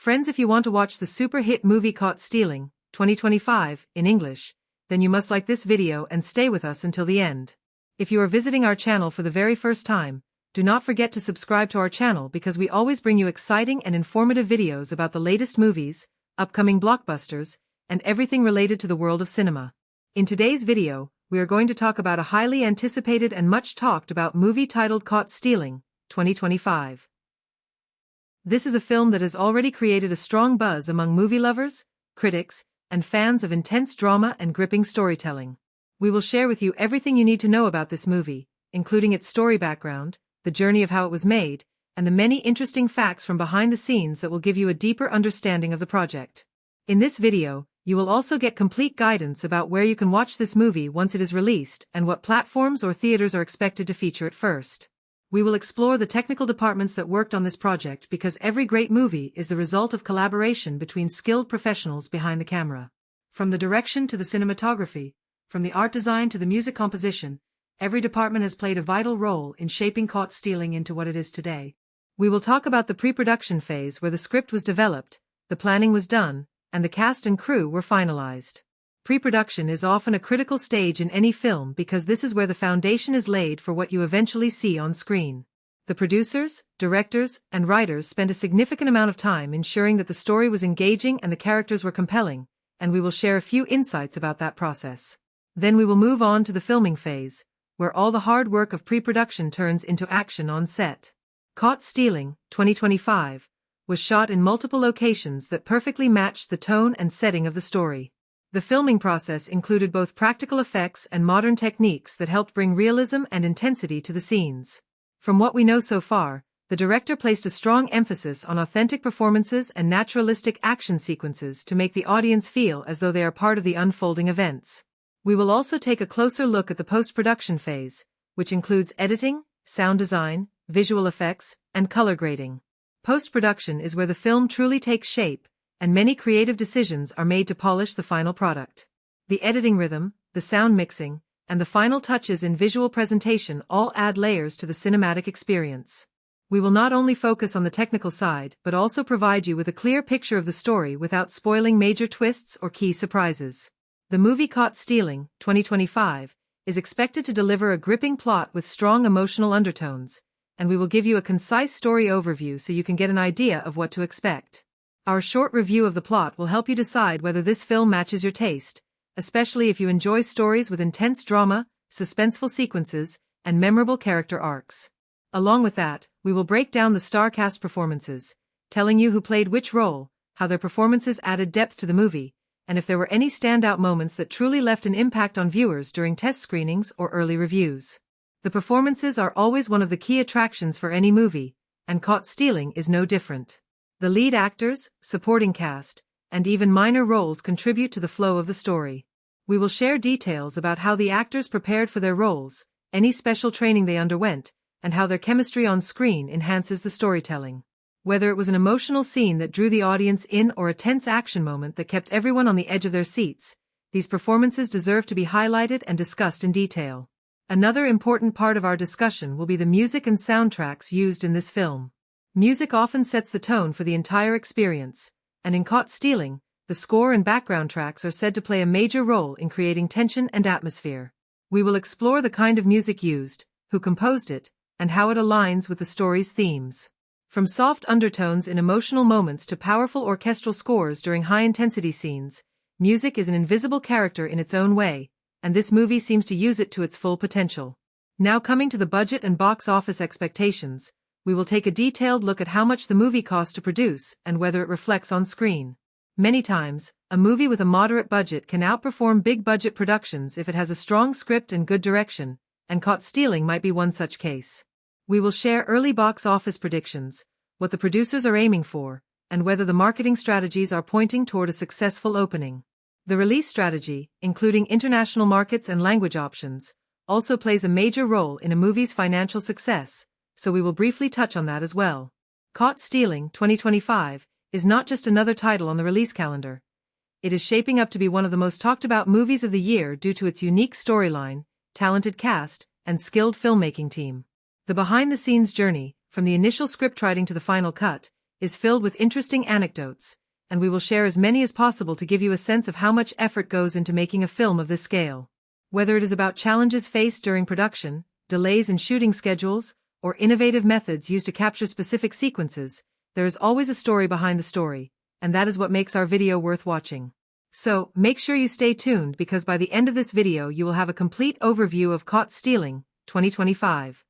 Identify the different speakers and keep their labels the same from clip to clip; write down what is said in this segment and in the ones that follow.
Speaker 1: Friends, if you want to watch the super hit movie Caught Stealing, 2025, in English, then you must like this video and stay with us until the end. If you are visiting our channel for the very first time, do not forget to subscribe to our channel because we always bring you exciting and informative videos about the latest movies, upcoming blockbusters, and everything related to the world of cinema. In today's video, we are going to talk about a highly anticipated and much talked about movie titled Caught Stealing, 2025. This is a film that has already created a strong buzz among movie lovers, critics, and fans of intense drama and gripping storytelling. We will share with you everything you need to know about this movie, including its story background, the journey of how it was made, and the many interesting facts from behind the scenes that will give you a deeper understanding of the project. In this video, you will also get complete guidance about where you can watch this movie once it is released and what platforms or theaters are expected to feature it first. We will explore the technical departments that worked on this project because every great movie is the result of collaboration between skilled professionals behind the camera. From the direction to the cinematography, from the art design to the music composition, every department has played a vital role in shaping Caught Stealing into what it is today. We will talk about the pre-production phase where the script was developed, the planning was done, and the cast and crew were finalized. Pre-production is often a critical stage in any film because this is where the foundation is laid for what you eventually see on screen. The producers, directors, and writers spend a significant amount of time ensuring that the story was engaging and the characters were compelling, and we will share a few insights about that process. Then we will move on to the filming phase, where all the hard work of pre-production turns into action on set. Caught Stealing, 2025, was shot in multiple locations that perfectly matched the tone and setting of the story. The filming process included both practical effects and modern techniques that helped bring realism and intensity to the scenes. From what we know so far, the director placed a strong emphasis on authentic performances and naturalistic action sequences to make the audience feel as though they are part of the unfolding events. We will also take a closer look at the post-production phase, which includes editing, sound design, visual effects, and color grading. Post-production is where the film truly takes shape, and many creative decisions are made to polish the final product. The editing rhythm, the sound mixing, and the final touches in visual presentation all add layers to the cinematic experience. We will not only focus on the technical side but also provide you with a clear picture of the story without spoiling major twists or key surprises. The movie Caught Stealing, 2025, is expected to deliver a gripping plot with strong emotional undertones, and we will give you a concise story overview so you can get an idea of what to expect. Our short review of the plot will help you decide whether this film matches your taste, especially if you enjoy stories with intense drama, suspenseful sequences, and memorable character arcs. Along with that, we will break down the star cast performances, telling you who played which role, how their performances added depth to the movie, and if there were any standout moments that truly left an impact on viewers during test screenings or early reviews. The performances are always one of the key attractions for any movie, and Caught Stealing is no different. The lead actors, supporting cast, and even minor roles contribute to the flow of the story. We will share details about how the actors prepared for their roles, any special training they underwent, and how their chemistry on screen enhances the storytelling. Whether it was an emotional scene that drew the audience in or a tense action moment that kept everyone on the edge of their seats, these performances deserve to be highlighted and discussed in detail. Another important part of our discussion will be the music and soundtracks used in this film. Music often sets the tone for the entire experience, and in Caught Stealing, the score and background tracks are said to play a major role in creating tension and atmosphere. We will explore the kind of music used, who composed it, and how it aligns with the story's themes. From soft undertones in emotional moments to powerful orchestral scores during high-intensity scenes, music is an invisible character in its own way, and this movie seems to use it to its full potential. Now coming to the budget and box office expectations, we will take a detailed look at how much the movie cost to produce and whether it reflects on screen. Many times, a movie with a moderate budget can outperform big-budget productions if it has a strong script and good direction, and Caught Stealing might be one such case. We will share early box office predictions, what the producers are aiming for, and whether the marketing strategies are pointing toward a successful opening. The release strategy, including international markets and language options, also plays a major role in a movie's financial success, so we will briefly touch on that as well. Caught Stealing, 2025, is not just another title on the release calendar. It is shaping up to be one of the most talked about movies of the year due to its unique storyline, talented cast, and skilled filmmaking team. The behind-the-scenes journey, from the initial script writing to the final cut, is filled with interesting anecdotes, and we will share as many as possible to give you a sense of how much effort goes into making a film of this scale. Whether it is about challenges faced during production, delays in shooting schedules, or innovative methods used to capture specific sequences, there is always a story behind the story, and that is what makes our video worth watching. So, make sure you stay tuned because by the end of this video you will have a complete overview of Caught Stealing, 2025.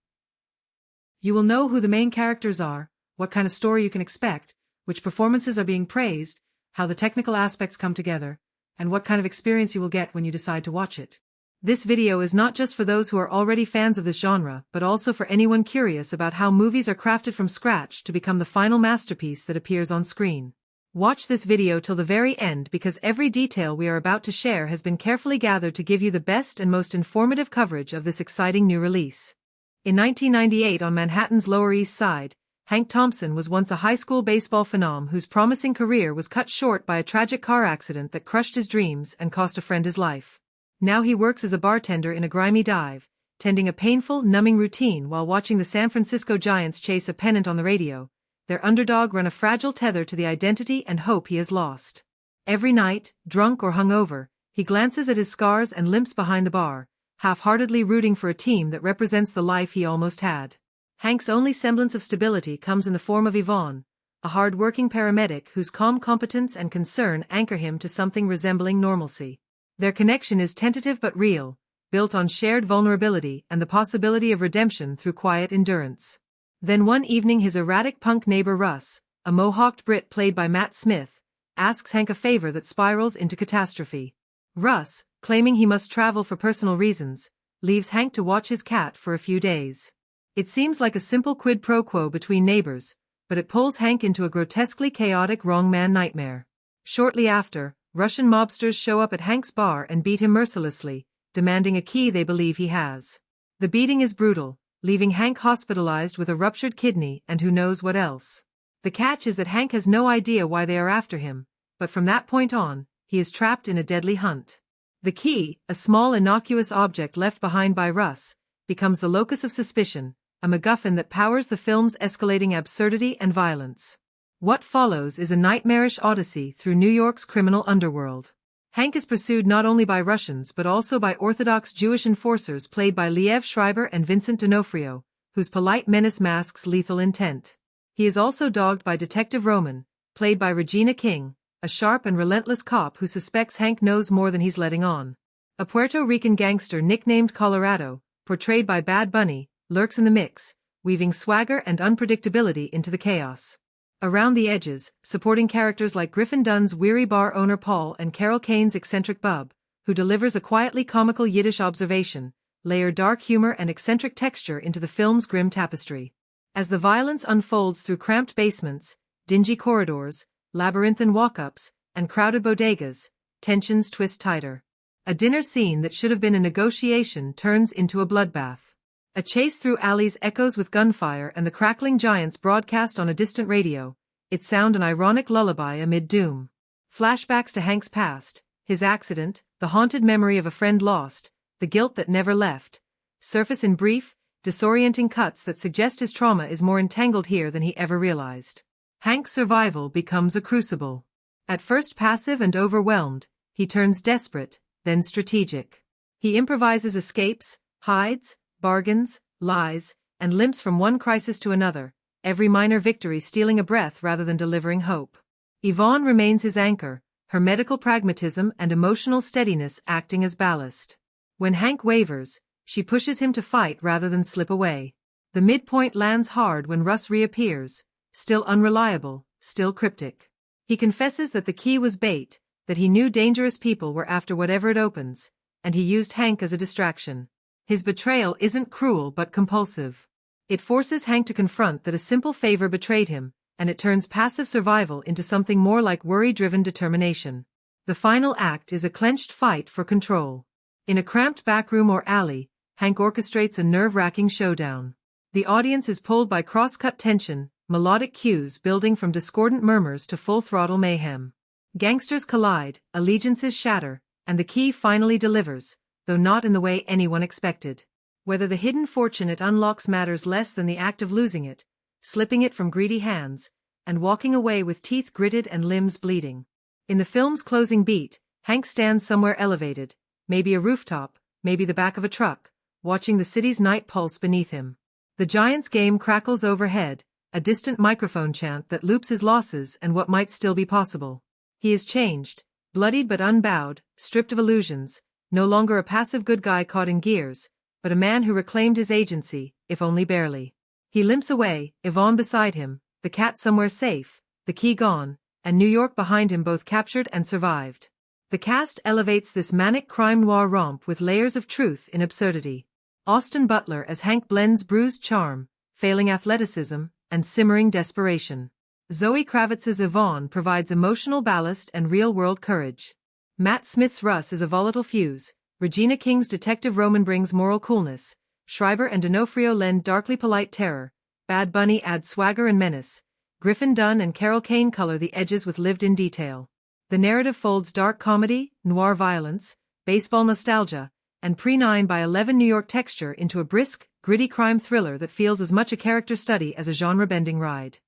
Speaker 1: You will know who the main characters are, what kind of story you can expect, which performances are being praised, how the technical aspects come together, and what kind of experience you will get when you decide to watch it. This video is not just for those who are already fans of this genre but also for anyone curious about how movies are crafted from scratch to become the final masterpiece that appears on screen. Watch this video till the very end because every detail we are about to share has been carefully gathered to give you the best and most informative coverage of this exciting new release. In 1998 on Manhattan's Lower East Side, Hank Thompson was once a high school baseball phenom whose promising career was cut short by a tragic car accident that crushed his dreams and cost a friend his life. Now he works as a bartender in a grimy dive, tending a painful, numbing routine while watching the San Francisco Giants chase a pennant on the radio, their underdog run a fragile tether to the identity and hope he has lost. Every night, drunk or hungover, he glances at his scars and limps behind the bar, half-heartedly rooting for a team that represents the life he almost had. Hank's only semblance of stability comes in the form of Yvonne, a hard-working paramedic whose calm competence and concern anchor him to something resembling normalcy. Their connection is tentative but real, built on shared vulnerability and the possibility of redemption through quiet endurance. Then one evening his erratic punk neighbor Russ, a mohawked Brit played by Matt Smith, asks Hank a favor that spirals into catastrophe. Russ, claiming he must travel for personal reasons, leaves Hank to watch his cat for a few days. It seems like a simple quid pro quo between neighbors, but it pulls Hank into a grotesquely chaotic wrong man nightmare. Shortly after, Russian mobsters show up at Hank's bar and beat him mercilessly, demanding a key they believe he has. The beating is brutal, leaving Hank hospitalized with a ruptured kidney and who knows what else. The catch is that Hank has no idea why they are after him, but from that point on, he is trapped in a deadly hunt. The key, a small innocuous object left behind by Russ, becomes the locus of suspicion, a MacGuffin that powers the film's escalating absurdity and violence. What follows is a nightmarish odyssey through New York's criminal underworld. Hank is pursued not only by Russians but also by Orthodox Jewish enforcers played by Liev Schreiber and Vincent D'Onofrio, whose polite menace masks lethal intent. He is also dogged by Detective Roman, played by Regina King, a sharp and relentless cop who suspects Hank knows more than he's letting on. A Puerto Rican gangster nicknamed Colorado, portrayed by Bad Bunny, lurks in the mix, weaving swagger and unpredictability into the chaos. Around the edges, supporting characters like Griffin Dunn's weary bar owner Paul and Carol Kane's eccentric Bub, who delivers a quietly comical Yiddish observation, layer dark humor and eccentric texture into the film's grim tapestry. As the violence unfolds through cramped basements, dingy corridors, labyrinthine walk-ups, and crowded bodegas, tensions twist tighter. A dinner scene that should have been a negotiation turns into a bloodbath. A chase through alleys echoes with gunfire and the crackling giants broadcast on a distant radio, its sound an ironic lullaby amid doom. Flashbacks to Hank's past, his accident, the haunted memory of a friend lost, the guilt that never left, surface in brief, disorienting cuts that suggest his trauma is more entangled here than he ever realized. Hank's survival becomes a crucible. At first passive and overwhelmed, he turns desperate, then strategic. He improvises escapes, hides, bargains, lies, and limps from one crisis to another, every minor victory stealing a breath rather than delivering hope. Yvonne remains his anchor, her medical pragmatism and emotional steadiness acting as ballast. When Hank wavers, she pushes him to fight rather than slip away. The midpoint lands hard when Russ reappears, still unreliable, still cryptic. He confesses that the key was bait, that he knew dangerous people were after whatever it opens, and he used Hank as a distraction. His betrayal isn't cruel but compulsive. It forces Hank to confront that a simple favor betrayed him, and it turns passive survival into something more like worry-driven determination. The final act is a clenched fight for control. In a cramped backroom or alley, Hank orchestrates a nerve-wracking showdown. The audience is pulled by cross-cut tension, melodic cues building from discordant murmurs to full-throttle mayhem. Gangsters collide, allegiances shatter, and the key finally delivers, though not in the way anyone expected. Whether the hidden fortune it unlocks matters less than the act of losing it, slipping it from greedy hands, and walking away with teeth gritted and limbs bleeding. In the film's closing beat, Hank stands somewhere elevated, maybe a rooftop, maybe the back of a truck, watching the city's night pulse beneath him. The Giants game crackles overhead, a distant microphone chant that loops his losses and what might still be possible. He is changed, bloodied but unbowed, stripped of illusions, no longer a passive good guy caught in gears, but a man who reclaimed his agency, if only barely. He limps away, Yvonne beside him, the cat somewhere safe, the key gone, and New York behind him, both captured and survived. The cast elevates this manic crime noir romp with layers of truth in absurdity. Austin Butler as Hank blends bruised charm, failing athleticism, and simmering desperation. Zoë Kravitz's Yvonne provides emotional ballast and real-world courage. Matt Smith's Russ is a volatile fuse, Regina King's Detective Roman brings moral coolness, Schreiber and D'Onofrio lend darkly polite terror, Bad Bunny adds swagger and menace, Griffin Dunne and Carol Kane color the edges with lived-in detail. The narrative folds dark comedy, noir violence, baseball nostalgia, and pre-9 by 11 New York texture into a brisk, gritty crime thriller that feels as much a character study as a genre-bending ride.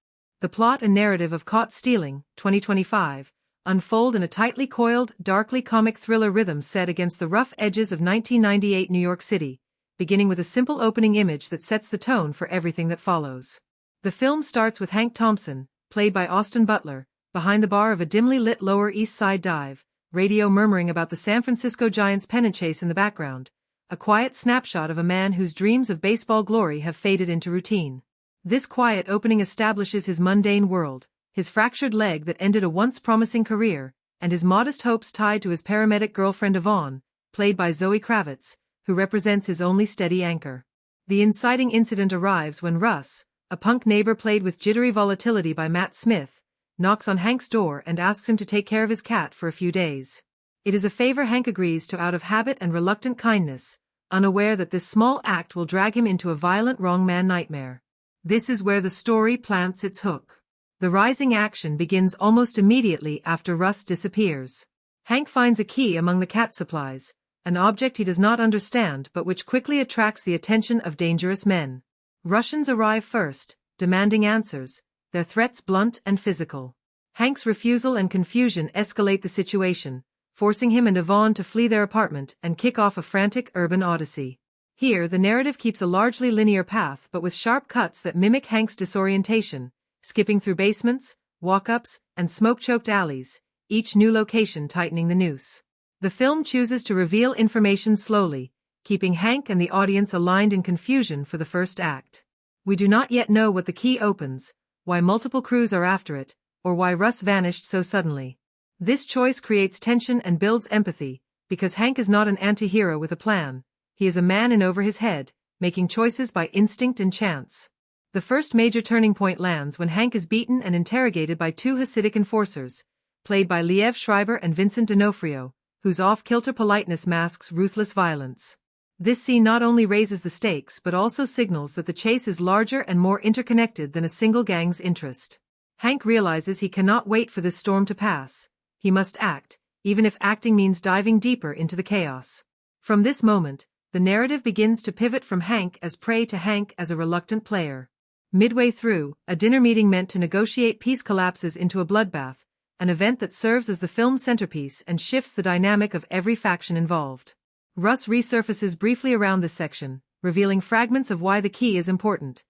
Speaker 1: The plot and narrative of Caught Stealing, 2025, unfold in a tightly coiled, darkly comic thriller rhythm set against the rough edges of 1998 New York City, beginning with a simple opening image that sets the tone for everything that follows. The film starts with Hank Thompson, played by Austin Butler, behind the bar of a dimly lit Lower East Side dive, radio murmuring about the San Francisco Giants pennant chase in the background, a quiet snapshot of a man whose dreams of baseball glory have faded into routine. This quiet opening establishes his mundane world, his fractured leg that ended a once promising career, and his modest hopes tied to his paramedic girlfriend Yvonne, played by Zoë Kravitz, who represents his only steady anchor. The inciting incident arrives when Russ, a punk neighbor played with jittery volatility by Matt Smith, knocks on Hank's door and asks him to take care of his cat for a few days. It is a favor Hank agrees to out of habit and reluctant kindness, unaware that this small act will drag him into a violent wrongman nightmare. This is where the story plants its hook. The rising action begins almost immediately after Russ disappears. Hank finds a key among the cat supplies, an object he does not understand but which quickly attracts the attention of dangerous men. Russians arrive first, demanding answers, their threats blunt and physical. Hank's refusal and confusion escalate the situation, forcing him and Yvonne to flee their apartment and kick off a frantic urban odyssey. Here the narrative keeps a largely linear path but with sharp cuts that mimic Hank's disorientation, skipping through basements, walk-ups, and smoke-choked alleys, each new location tightening the noose. The film chooses to reveal information slowly, keeping Hank and the audience aligned in confusion for the first act. We do not yet know what the key opens, why multiple crews are after it, or why Russ vanished so suddenly. This choice creates tension and builds empathy, because Hank is not an anti-hero with a plan, he is a man in over his head, making choices by instinct and chance. The first major turning point lands when Hank is beaten and interrogated by two Hasidic enforcers, played by Liev Schreiber and Vincent D'Onofrio, whose off-kilter politeness masks ruthless violence. This scene not only raises the stakes but also signals that the chase is larger and more interconnected than a single gang's interest. Hank realizes he cannot wait for this storm to pass. He must act, even if acting means diving deeper into the chaos. From this moment, the narrative begins to pivot from Hank as prey to Hank as a reluctant player. Midway through, a dinner meeting meant to negotiate peace collapses into a bloodbath, an event that serves as the film's centerpiece and shifts the dynamic of every faction involved. Russ resurfaces briefly around this section, revealing fragments of why the key is important.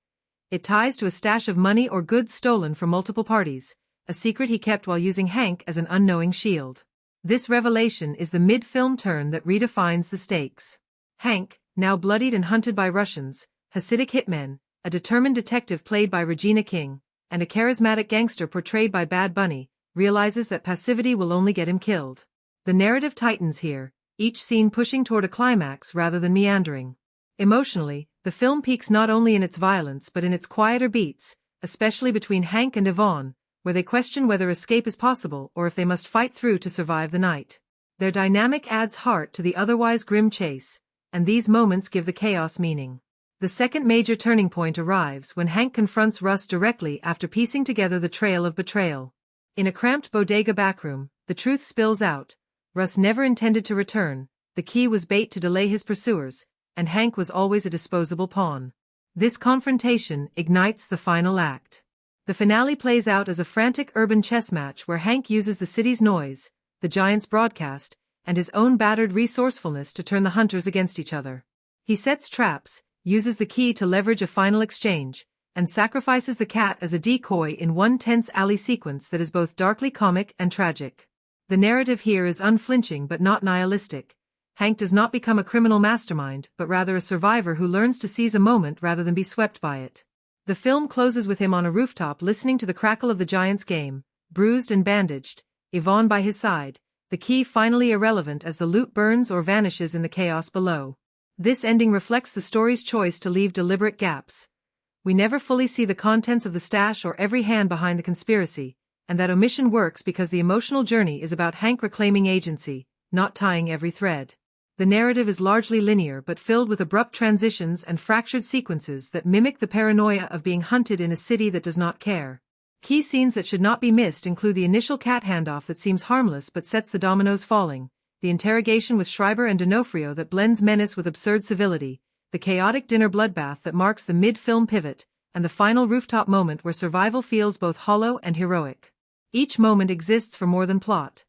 Speaker 1: It ties to a stash of money or goods stolen from multiple parties, a secret he kept while using Hank as an unknowing shield. This revelation is the mid-film turn that redefines the stakes. Hank, now bloodied and hunted by Russians, Hasidic hitmen, a determined detective played by Regina King, and a charismatic gangster portrayed by Bad Bunny, realizes that passivity will only get him killed. The narrative tightens here, each scene pushing toward a climax rather than meandering. Emotionally, the film peaks not only in its violence but in its quieter beats, especially between Hank and Yvonne, where they question whether escape is possible or if they must fight through to survive the night. Their dynamic adds heart to the otherwise grim chase, and these moments give the chaos meaning. The second major turning point arrives when Hank confronts Russ directly after piecing together the trail of betrayal. In a cramped bodega backroom, the truth spills out. Russ never intended to return, the key was bait to delay his pursuers, and Hank was always a disposable pawn. This confrontation ignites the final act. The finale plays out as a frantic urban chess match where Hank uses the city's noise, the Giants' broadcast, and his own battered resourcefulness to turn the hunters against each other. He sets traps, uses the key to leverage a final exchange, and sacrifices the cat as a decoy in one tense alley sequence that is both darkly comic and tragic. The narrative here is unflinching but not nihilistic. Hank does not become a criminal mastermind, but rather a survivor who learns to seize a moment rather than be swept by it. The film closes with him on a rooftop listening to the crackle of the Giants' game, bruised and bandaged, Yvonne by his side, the key finally irrelevant as the loot burns or vanishes in the chaos below. This ending reflects the story's choice to leave deliberate gaps. We never fully see the contents of the stash or every hand behind the conspiracy, and that omission works because the emotional journey is about Hank reclaiming agency, not tying every thread. The narrative is largely linear but filled with abrupt transitions and fractured sequences that mimic the paranoia of being hunted in a city that does not care. Key scenes that should not be missed include the initial cat handoff that seems harmless but sets the dominoes falling, the interrogation with Schreiber and D'Onofrio that blends menace with absurd civility, the chaotic dinner bloodbath that marks the mid-film pivot, and the final rooftop moment where survival feels both hollow and heroic. Each moment exists for more than plot.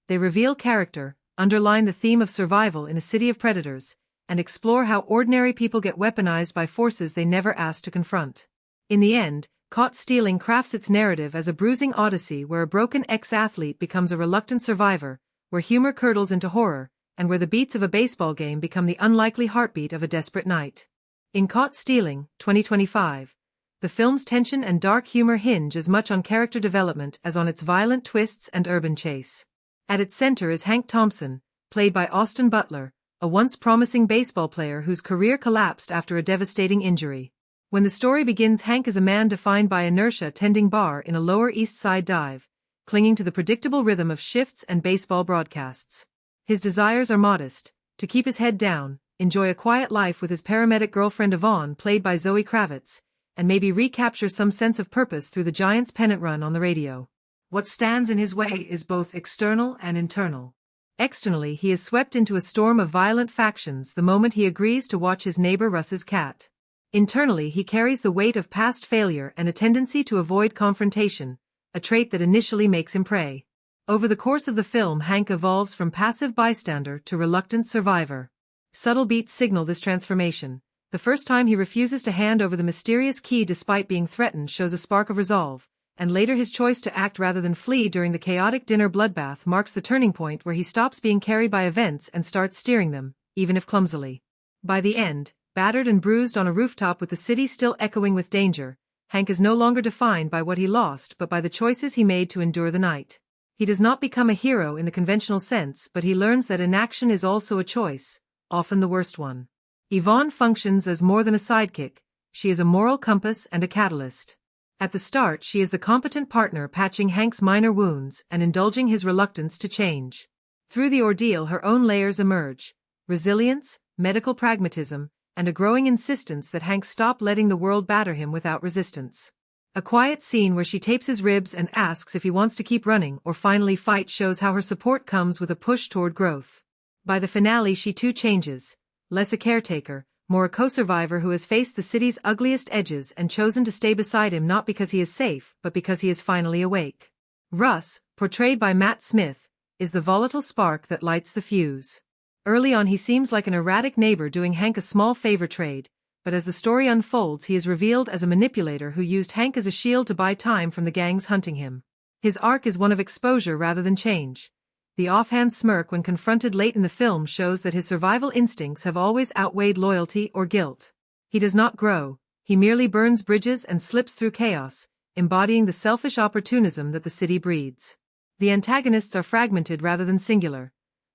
Speaker 1: They reveal character, underline the theme of survival in a city of predators, and explore how ordinary people get weaponized by forces they never asked to confront. In the end, Caught Stealing crafts its narrative as a bruising odyssey where a broken ex-athlete becomes a reluctant survivor, where humor curdles into horror, and where the beats of a baseball game become the unlikely heartbeat of a desperate night. In Caught Stealing, 2025, the film's tension and dark humor hinge as much on character development as on its violent twists and urban chase. At its center is Hank Thompson, played by Austin Butler, a once promising baseball player whose career collapsed after a devastating injury. When the story begins, Hank is a man defined by inertia tending bar in a Lower East Side dive, clinging to the predictable rhythm of shifts and baseball broadcasts. His desires are modest: to keep his head down, enjoy a quiet life with his paramedic girlfriend Yvonne, played by Zoë Kravitz, and maybe recapture some sense of purpose through the Giants' pennant run on the radio. What stands in his way is both external and internal. Externally, he is swept into a storm of violent factions the moment he agrees to watch his neighbor Russ's cat. Internally, he carries the weight of past failure and a tendency to avoid confrontation, a trait that initially makes him prey. Over the course of the film, Hank evolves from passive bystander to reluctant survivor. Subtle beats signal this transformation. The first time he refuses to hand over the mysterious key despite being threatened shows a spark of resolve, and later his choice to act rather than flee during the chaotic dinner bloodbath marks the turning point where he stops being carried by events and starts steering them, even if clumsily. By the end, battered and bruised on a rooftop with the city still echoing with danger, Hank is no longer defined by what he lost but by the choices he made to endure the night. He does not become a hero in the conventional sense, but he learns that inaction is also a choice, often the worst one. Yvonne functions as more than a sidekick. She is a moral compass and a catalyst. At the start, she is the competent partner patching Hank's minor wounds and indulging his reluctance to change. Through the ordeal, her own layers emerge: resilience, medical pragmatism, and a growing insistence that Hank stop letting the world batter him without resistance. A quiet scene where she tapes his ribs and asks if he wants to keep running or finally fight shows how her support comes with a push toward growth. By the finale, she too changes, less a caretaker, more a co-survivor who has faced the city's ugliest edges and chosen to stay beside him not because he is safe but because he is finally awake. Russ, portrayed by Matt Smith, is the volatile spark that lights the fuse. Early on he seems like an erratic neighbor doing Hank a small favor trade, but as the story unfolds he is revealed as a manipulator who used Hank as a shield to buy time from the gangs hunting him. His arc is one of exposure rather than change. The offhand smirk when confronted late in the film shows that his survival instincts have always outweighed loyalty or guilt. He does not grow, he merely burns bridges and slips through chaos, embodying the selfish opportunism that the city breeds. The antagonists are fragmented rather than singular.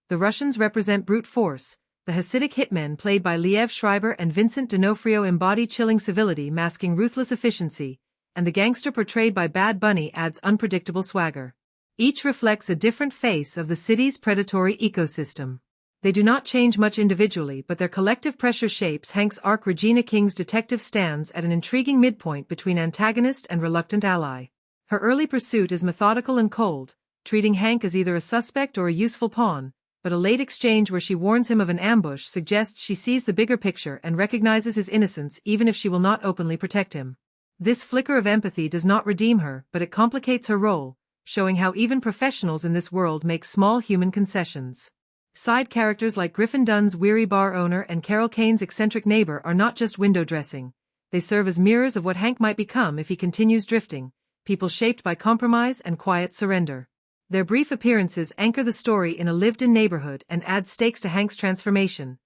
Speaker 1: The Russians represent brute force, the Hasidic hitmen played by Liev, Schreiber and Vincent D'Onofrio embody chilling civility masking ruthless efficiency, and the gangster portrayed by Bad Bunny adds unpredictable swagger. Each reflects a different face of the city's predatory ecosystem. They do not change much individually, but their collective pressure shapes Hank's arc. Regina King's detective stands at an intriguing midpoint between antagonist and reluctant ally. Her early pursuit is methodical and cold, treating Hank as either a suspect or a useful pawn, but a late exchange where she warns him of an ambush suggests she sees the bigger picture and recognizes his innocence even if she will not openly protect him. This flicker of empathy does not redeem her, but it complicates her role, showing how even professionals in this world make small human concessions. Side characters like Griffin Dunn's weary bar owner and Carol Kane's eccentric neighbor are not just window dressing. They serve as mirrors of what Hank might become if he continues drifting, people shaped by compromise and quiet surrender. Their brief appearances anchor the story in a lived-in neighborhood and add stakes to Hank's transformation.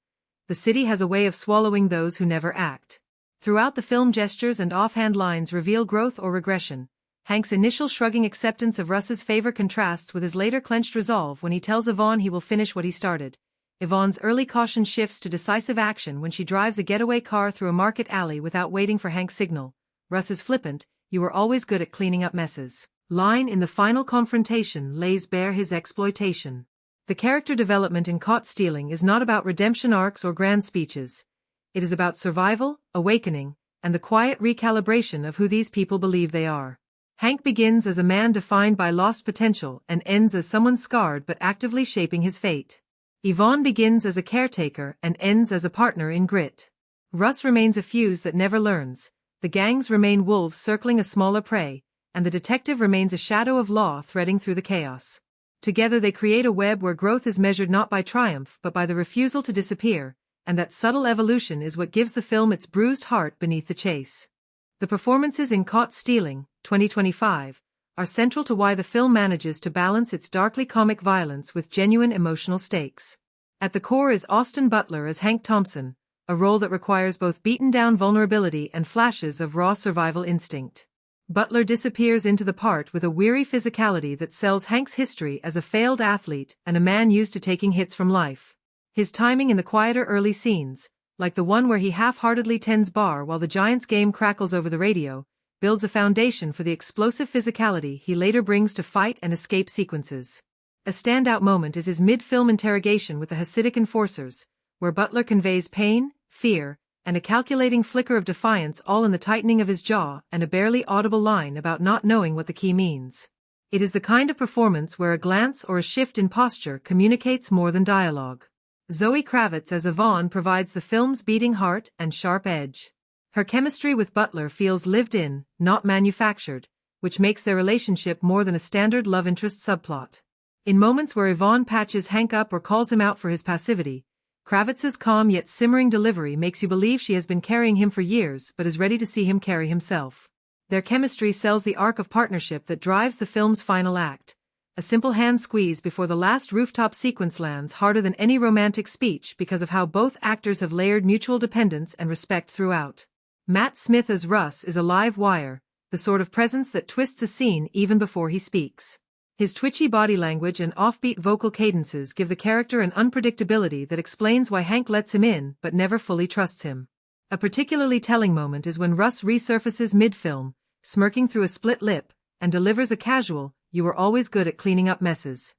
Speaker 1: The city has a way of swallowing those who never act. Throughout the film, gestures and offhand lines reveal growth or regression. Hank's initial shrugging acceptance of Russ's favor contrasts with his later clenched resolve when he tells Yvonne he will finish what he started. Yvonne's early caution shifts to decisive action when she drives a getaway car through a market alley without waiting for Hank's signal. Russ's flippant, "You were always good at cleaning up messes" line in the final confrontation lays bare his exploitation. The character development in Caught Stealing is not about redemption arcs or grand speeches. It is about survival, awakening, and the quiet recalibration of who these people believe they are. Hank begins as a man defined by lost potential and ends as someone scarred but actively shaping his fate. Yvonne begins as a caretaker and ends as a partner in grit. Russ remains a fuse that never learns, the gangs remain wolves circling a smaller prey, and the detective remains a shadow of law threading through the chaos. Together they create a web where growth is measured not by triumph but by the refusal to disappear, and that subtle evolution is what gives the film its bruised heart beneath the chase. The performances in Caught Stealing, 2025, are central to why the film manages to balance its darkly comic violence with genuine emotional stakes. At the core is Austin Butler as Hank Thompson, a role that requires both beaten-down vulnerability and flashes of raw survival instinct. Butler disappears into the part with a weary physicality that sells Hank's history as a failed athlete and a man used to taking hits from life. His timing in the quieter early scenes, like the one where he half-heartedly tends bar while the Giants game crackles over the radio, builds a foundation for the explosive physicality he later brings to fight and escape sequences. A standout moment is his mid-film interrogation with the Hasidic enforcers, where Butler conveys pain, fear, and a calculating flicker of defiance all in the tightening of his jaw and a barely audible line about not knowing what the key means. It is the kind of performance where a glance or a shift in posture communicates more than dialogue. Zoë Kravitz as Yvonne provides the film's beating heart and sharp edge. Her chemistry with Butler feels lived in, not manufactured, which makes their relationship more than a standard love interest subplot. In moments where Yvonne patches Hank up or calls him out for his passivity, Kravitz's calm yet simmering delivery makes you believe she has been carrying him for years but is ready to see him carry himself. Their chemistry sells the arc of partnership that drives the film's final act. A simple hand squeeze before the last rooftop sequence lands harder than any romantic speech because of how both actors have layered mutual dependence and respect throughout. Matt Smith as Russ is a live wire, the sort of presence that twists a scene even before he speaks. His twitchy body language and offbeat vocal cadences give the character an unpredictability that explains why Hank lets him in but never fully trusts him. A particularly telling moment is when Russ resurfaces mid-film, smirking through a split lip, and delivers a casual, "You were always good at cleaning up messes."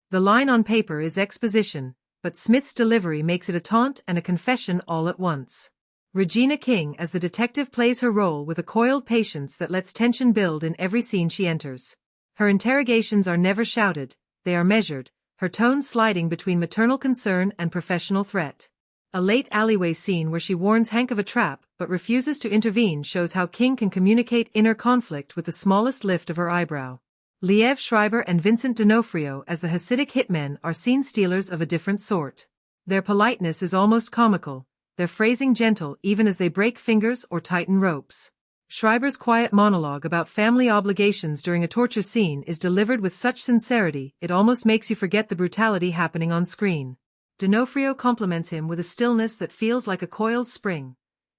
Speaker 1: The line on paper is exposition, but Smith's delivery makes it a taunt and a confession all at once. Regina King as the detective plays her role with a coiled patience that lets tension build in every scene she enters. Her interrogations are never shouted, they are measured, her tone sliding between maternal concern and professional threat. A late alleyway scene where she warns Hank of a trap but refuses to intervene shows how King can communicate inner conflict with the smallest lift of her eyebrow. Liev Schreiber and Vincent D'Onofrio as the Hasidic hitmen are scene stealers of a different sort. Their politeness is almost comical, their phrasing gentle even as they break fingers or tighten ropes. Schreiber's quiet monologue about family obligations during a torture scene is delivered with such sincerity it almost makes you forget the brutality happening on screen. D'Onofrio compliments him with a stillness that feels like a coiled spring.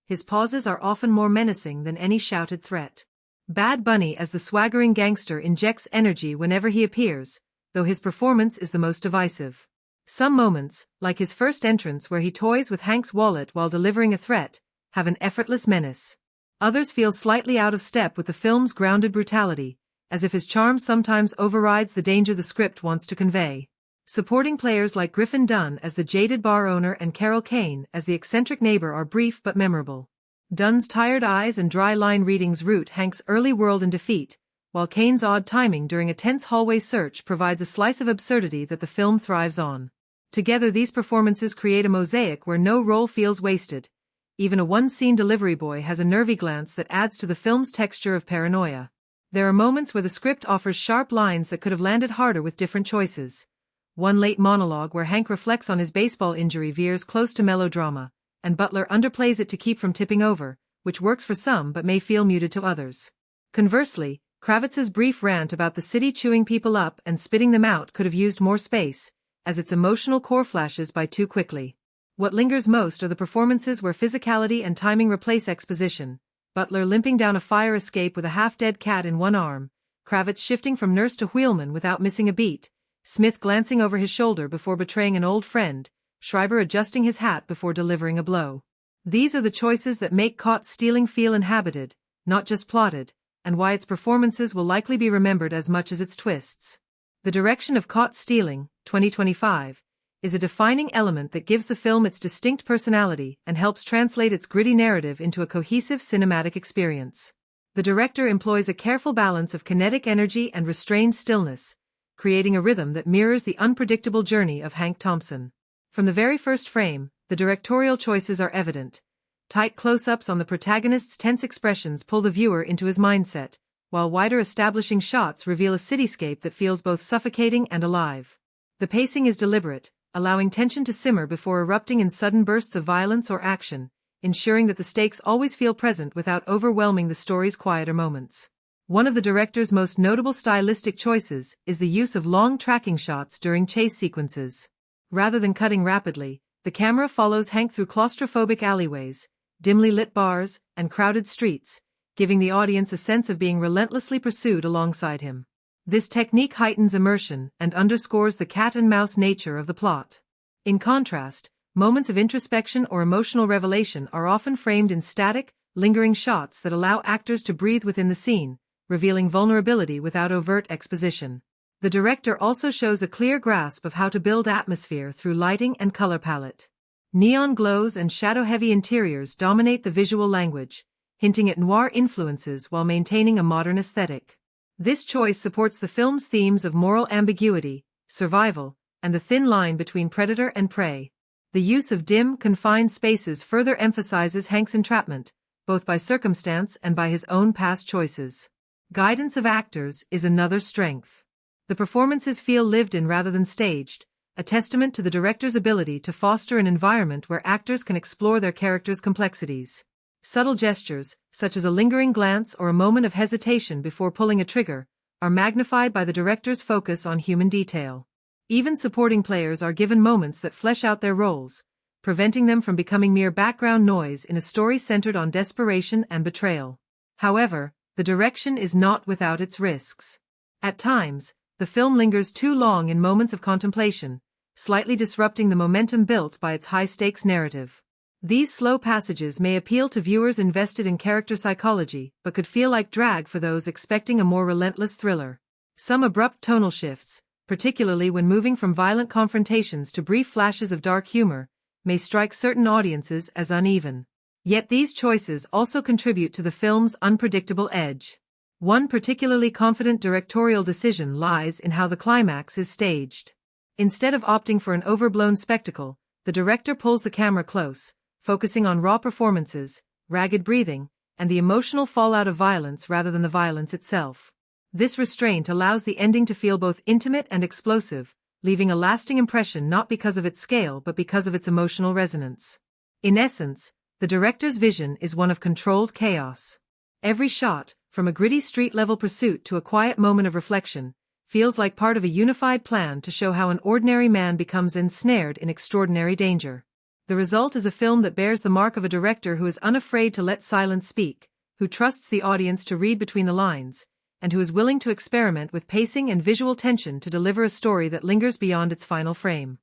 Speaker 1: His pauses are often more menacing than any shouted threat. Bad Bunny as the swaggering gangster injects energy whenever he appears, though his performance is the most divisive. Some moments, like his first entrance where he toys with Hank's wallet while delivering a threat, have an effortless menace. Others feel slightly out of step with the film's grounded brutality, as if his charm sometimes overrides the danger the script wants to convey. Supporting players like Griffin Dunn as the jaded bar owner and Carol Kane as the eccentric neighbor are brief but memorable. Dunn's tired eyes and dry line readings root Hank's early world in defeat, while Kane's odd timing during a tense hallway search provides a slice of absurdity that the film thrives on. Together these performances create a mosaic where no role feels wasted, Even a one-scene delivery boy has a nervy glance that adds to the film's texture of paranoia. There are moments where the script offers sharp lines that could have landed harder with different choices. One late monologue where Hank reflects on his baseball injury veers close to melodrama, and Butler underplays it to keep from tipping over, which works for some but may feel muted to others. Conversely, Kravitz's brief rant about the city chewing people up and spitting them out could have used more space, as its emotional core flashes by too quickly. What lingers most are the performances where physicality and timing replace exposition. Butler limping down a fire escape with a half-dead cat in one arm, Kravitz shifting from nurse to wheelman without missing a beat, Smith glancing over his shoulder before betraying an old friend, Schreiber adjusting his hat before delivering a blow. These are the choices that make Caught Stealing feel inhabited, not just plotted, and why its performances will likely be remembered as much as its twists. The direction of Caught Stealing, 2025, is a defining element that gives the film its distinct personality and helps translate its gritty narrative into a cohesive cinematic experience. The director employs a careful balance of kinetic energy and restrained stillness, creating a rhythm that mirrors the unpredictable journey of Hank Thompson. From the very first frame, the directorial choices are evident. Tight close-ups on the protagonist's tense expressions pull the viewer into his mindset, while wider establishing shots reveal a cityscape that feels both suffocating and alive. The pacing is deliberate, allowing tension to simmer before erupting in sudden bursts of violence or action, ensuring that the stakes always feel present without overwhelming the story's quieter moments. One of the director's most notable stylistic choices is the use of long tracking shots during chase sequences. Rather than cutting rapidly, the camera follows Hank through claustrophobic alleyways, dimly lit bars, and crowded streets, giving the audience a sense of being relentlessly pursued alongside him. This technique heightens immersion and underscores the cat-and-mouse nature of the plot. In contrast, moments of introspection or emotional revelation are often framed in static, lingering shots that allow actors to breathe within the scene, revealing vulnerability without overt exposition. The director also shows a clear grasp of how to build atmosphere through lighting and color palette. Neon glows and shadow-heavy interiors dominate the visual language, hinting at noir influences while maintaining a modern aesthetic. This choice supports the film's themes of moral ambiguity, survival, and the thin line between predator and prey. The use of dim, confined spaces further emphasizes Hank's entrapment, both by circumstance and by his own past choices. Guidance of actors is another strength. The performances feel lived in rather than staged, a testament to the director's ability to foster an environment where actors can explore their characters' complexities. Subtle gestures, such as a lingering glance or a moment of hesitation before pulling a trigger, are magnified by the director's focus on human detail. Even supporting players are given moments that flesh out their roles, preventing them from becoming mere background noise in a story centered on desperation and betrayal. However, the direction is not without its risks. At times, the film lingers too long in moments of contemplation, slightly disrupting the momentum built by its high-stakes narrative. These slow passages may appeal to viewers invested in character psychology, but could feel like drag for those expecting a more relentless thriller. Some abrupt tonal shifts, particularly when moving from violent confrontations to brief flashes of dark humor, may strike certain audiences as uneven. Yet these choices also contribute to the film's unpredictable edge. One particularly confident directorial decision lies in how the climax is staged. Instead of opting for an overblown spectacle, the director pulls the camera close, focusing on raw performances, ragged breathing, and the emotional fallout of violence rather than the violence itself. This restraint allows the ending to feel both intimate and explosive, leaving a lasting impression not because of its scale but because of its emotional resonance. In essence, the director's vision is one of controlled chaos. Every shot, from a gritty street-level pursuit to a quiet moment of reflection, feels like part of a unified plan to show how an ordinary man becomes ensnared in extraordinary danger. The result is a film that bears the mark of a director who is unafraid to let silence speak, who trusts the audience to read between the lines, and who is willing to experiment with pacing and visual tension to deliver a story that lingers beyond its final frame.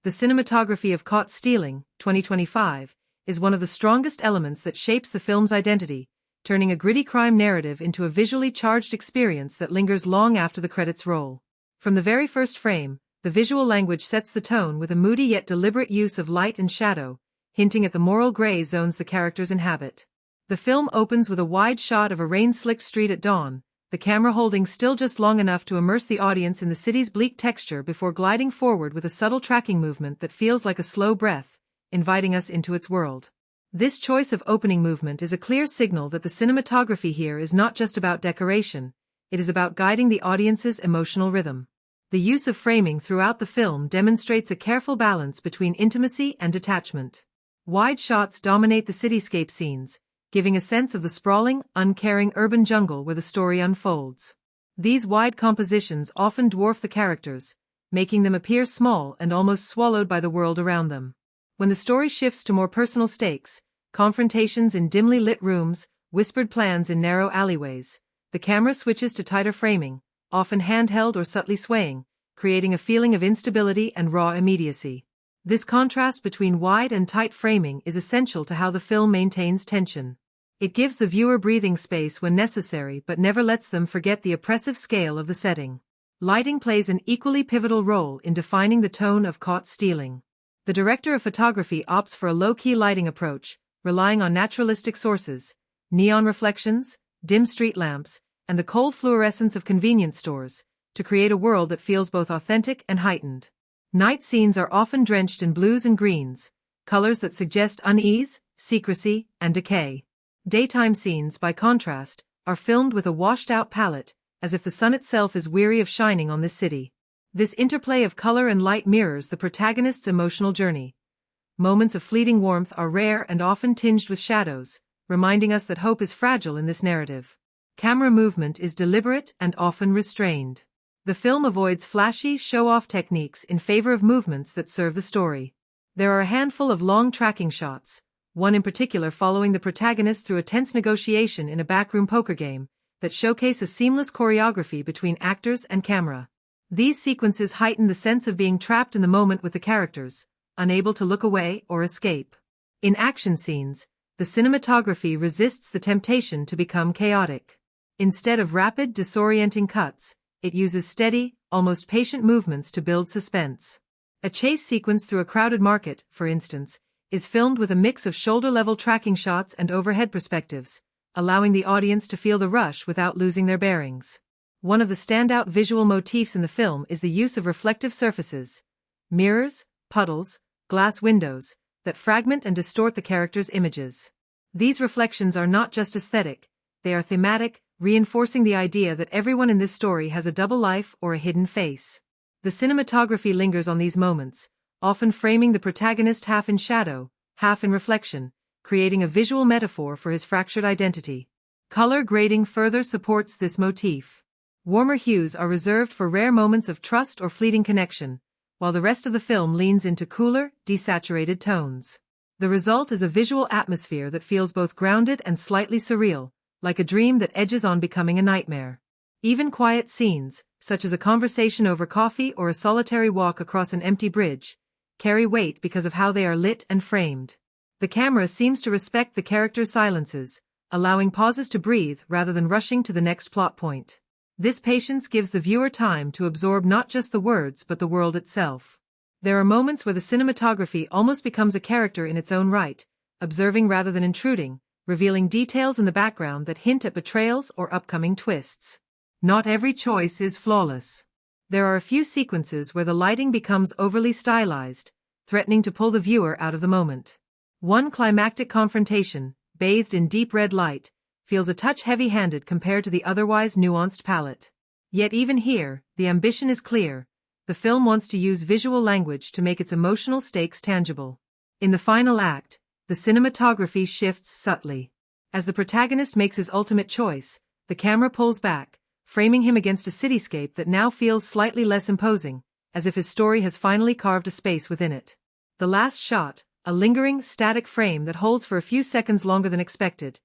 Speaker 1: The cinematography of Caught Stealing, 2025, is one of the strongest elements that shapes the film's identity, turning a gritty crime narrative into a visually charged experience that lingers long after the credits roll. From the very first frame, the visual language sets the tone with a moody yet deliberate use of light and shadow, hinting at the moral gray zones the characters inhabit. The film opens with a wide shot of a rain-slicked street at dawn, the camera holding still just long enough to immerse the audience in the city's bleak texture before gliding forward with a subtle tracking movement that feels like a slow breath, inviting us into its world. This choice of opening movement is a clear signal that the cinematography here is not just about decoration, it is about guiding the audience's emotional rhythm. The use of framing throughout the film demonstrates a careful balance between intimacy and detachment. Wide shots dominate the cityscape scenes, giving a sense of the sprawling, uncaring urban jungle where the story unfolds. These wide compositions often dwarf the characters, making them appear small and almost swallowed by the world around them. When the story shifts to more personal stakes, confrontations in dimly lit rooms, whispered plans in narrow alleyways, the camera switches to tighter framing, often handheld or subtly swaying, creating a feeling of instability and raw immediacy. This contrast between wide and tight framing is essential to how the film maintains tension. It gives the viewer breathing space when necessary but never lets them forget the oppressive scale of the setting. Lighting plays an equally pivotal role in defining the tone of Caught Stealing. The director of photography opts for a low-key lighting approach, relying on naturalistic sources, neon reflections, dim street lamps, and the cold fluorescence of convenience stores, to create a world that feels both authentic and heightened. Night scenes are often drenched in blues and greens, colors that suggest unease, secrecy, and decay. Daytime scenes, by contrast, are filmed with a washed-out palette, as if the sun itself is weary of shining on this city. This interplay of color and light mirrors the protagonist's emotional journey. Moments of fleeting warmth are rare and often tinged with shadows, reminding us that hope is fragile in this narrative. Camera movement is deliberate and often restrained. The film avoids flashy, show-off techniques in favor of movements that serve the story. There are a handful of long tracking shots, one in particular following the protagonist through a tense negotiation in a backroom poker game, that showcase a seamless choreography between actors and camera. These sequences heighten the sense of being trapped in the moment with the characters, unable to look away or escape. In action scenes, the cinematography resists the temptation to become chaotic. Instead of rapid, disorienting cuts, it uses steady, almost patient movements to build suspense. A chase sequence through a crowded market, for instance, is filmed with a mix of shoulder-level tracking shots and overhead perspectives, allowing the audience to feel the rush without losing their bearings. One of the standout visual motifs in the film is the use of reflective surfaces, mirrors, puddles, glass windows, that fragment and distort the characters' images. These reflections are not just aesthetic, they are thematic, reinforcing the idea that everyone in this story has a double life or a hidden face. The cinematography lingers on these moments, often framing the protagonist half in shadow, half in reflection, creating a visual metaphor for his fractured identity. Color grading further supports this motif. Warmer hues are reserved for rare moments of trust or fleeting connection, while the rest of the film leans into cooler, desaturated tones. The result is a visual atmosphere that feels both grounded and slightly surreal, like a dream that edges on becoming a nightmare. Even quiet scenes, such as a conversation over coffee or a solitary walk across an empty bridge, carry weight because of how they are lit and framed. The camera seems to respect the characters' silences, allowing pauses to breathe rather than rushing to the next plot point. This patience gives the viewer time to absorb not just the words but the world itself. There are moments where the cinematography almost becomes a character in its own right, observing rather than intruding, revealing details in the background that hint at betrayals or upcoming twists. Not every choice is flawless. There are a few sequences where the lighting becomes overly stylized, threatening to pull the viewer out of the moment. One climactic confrontation, bathed in deep red light, feels a touch heavy-handed compared to the otherwise nuanced palette. Yet even here, the ambition is clear. The film wants to use visual language to make its emotional stakes tangible. In the final act, the cinematography shifts subtly. As the protagonist makes his ultimate choice, the camera pulls back, framing him against a cityscape that now feels slightly less imposing, as if his story has finally carved a space within it. The last shot, a lingering, static frame that holds for a few seconds longer than expected,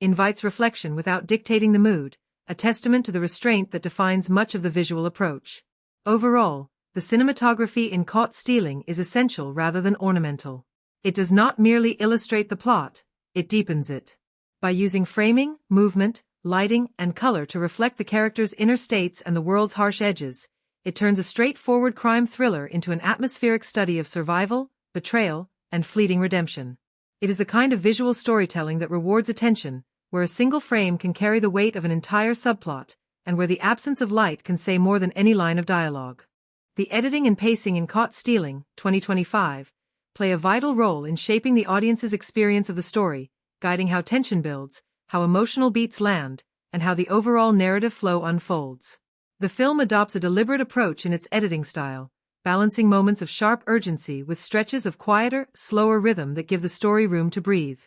Speaker 1: invites reflection without dictating the mood, a testament to the restraint that defines much of the visual approach. Overall, the cinematography in Caught Stealing is essential rather than ornamental. It does not merely illustrate the plot, it deepens it. By using framing, movement, lighting, and color to reflect the character's inner states and the world's harsh edges, it turns a straightforward crime thriller into an atmospheric study of survival, betrayal, and fleeting redemption. It is the kind of visual storytelling that rewards attention, where a single frame can carry the weight of an entire subplot, and where the absence of light can say more than any line of dialogue. The editing and pacing in Caught Stealing, 2025, play a vital role in shaping the audience's experience of the story, guiding how tension builds, how emotional beats land, and how the overall narrative flow unfolds. The film adopts a deliberate approach in its editing style, balancing moments of sharp urgency with stretches of quieter, slower rhythm that give the story room to breathe.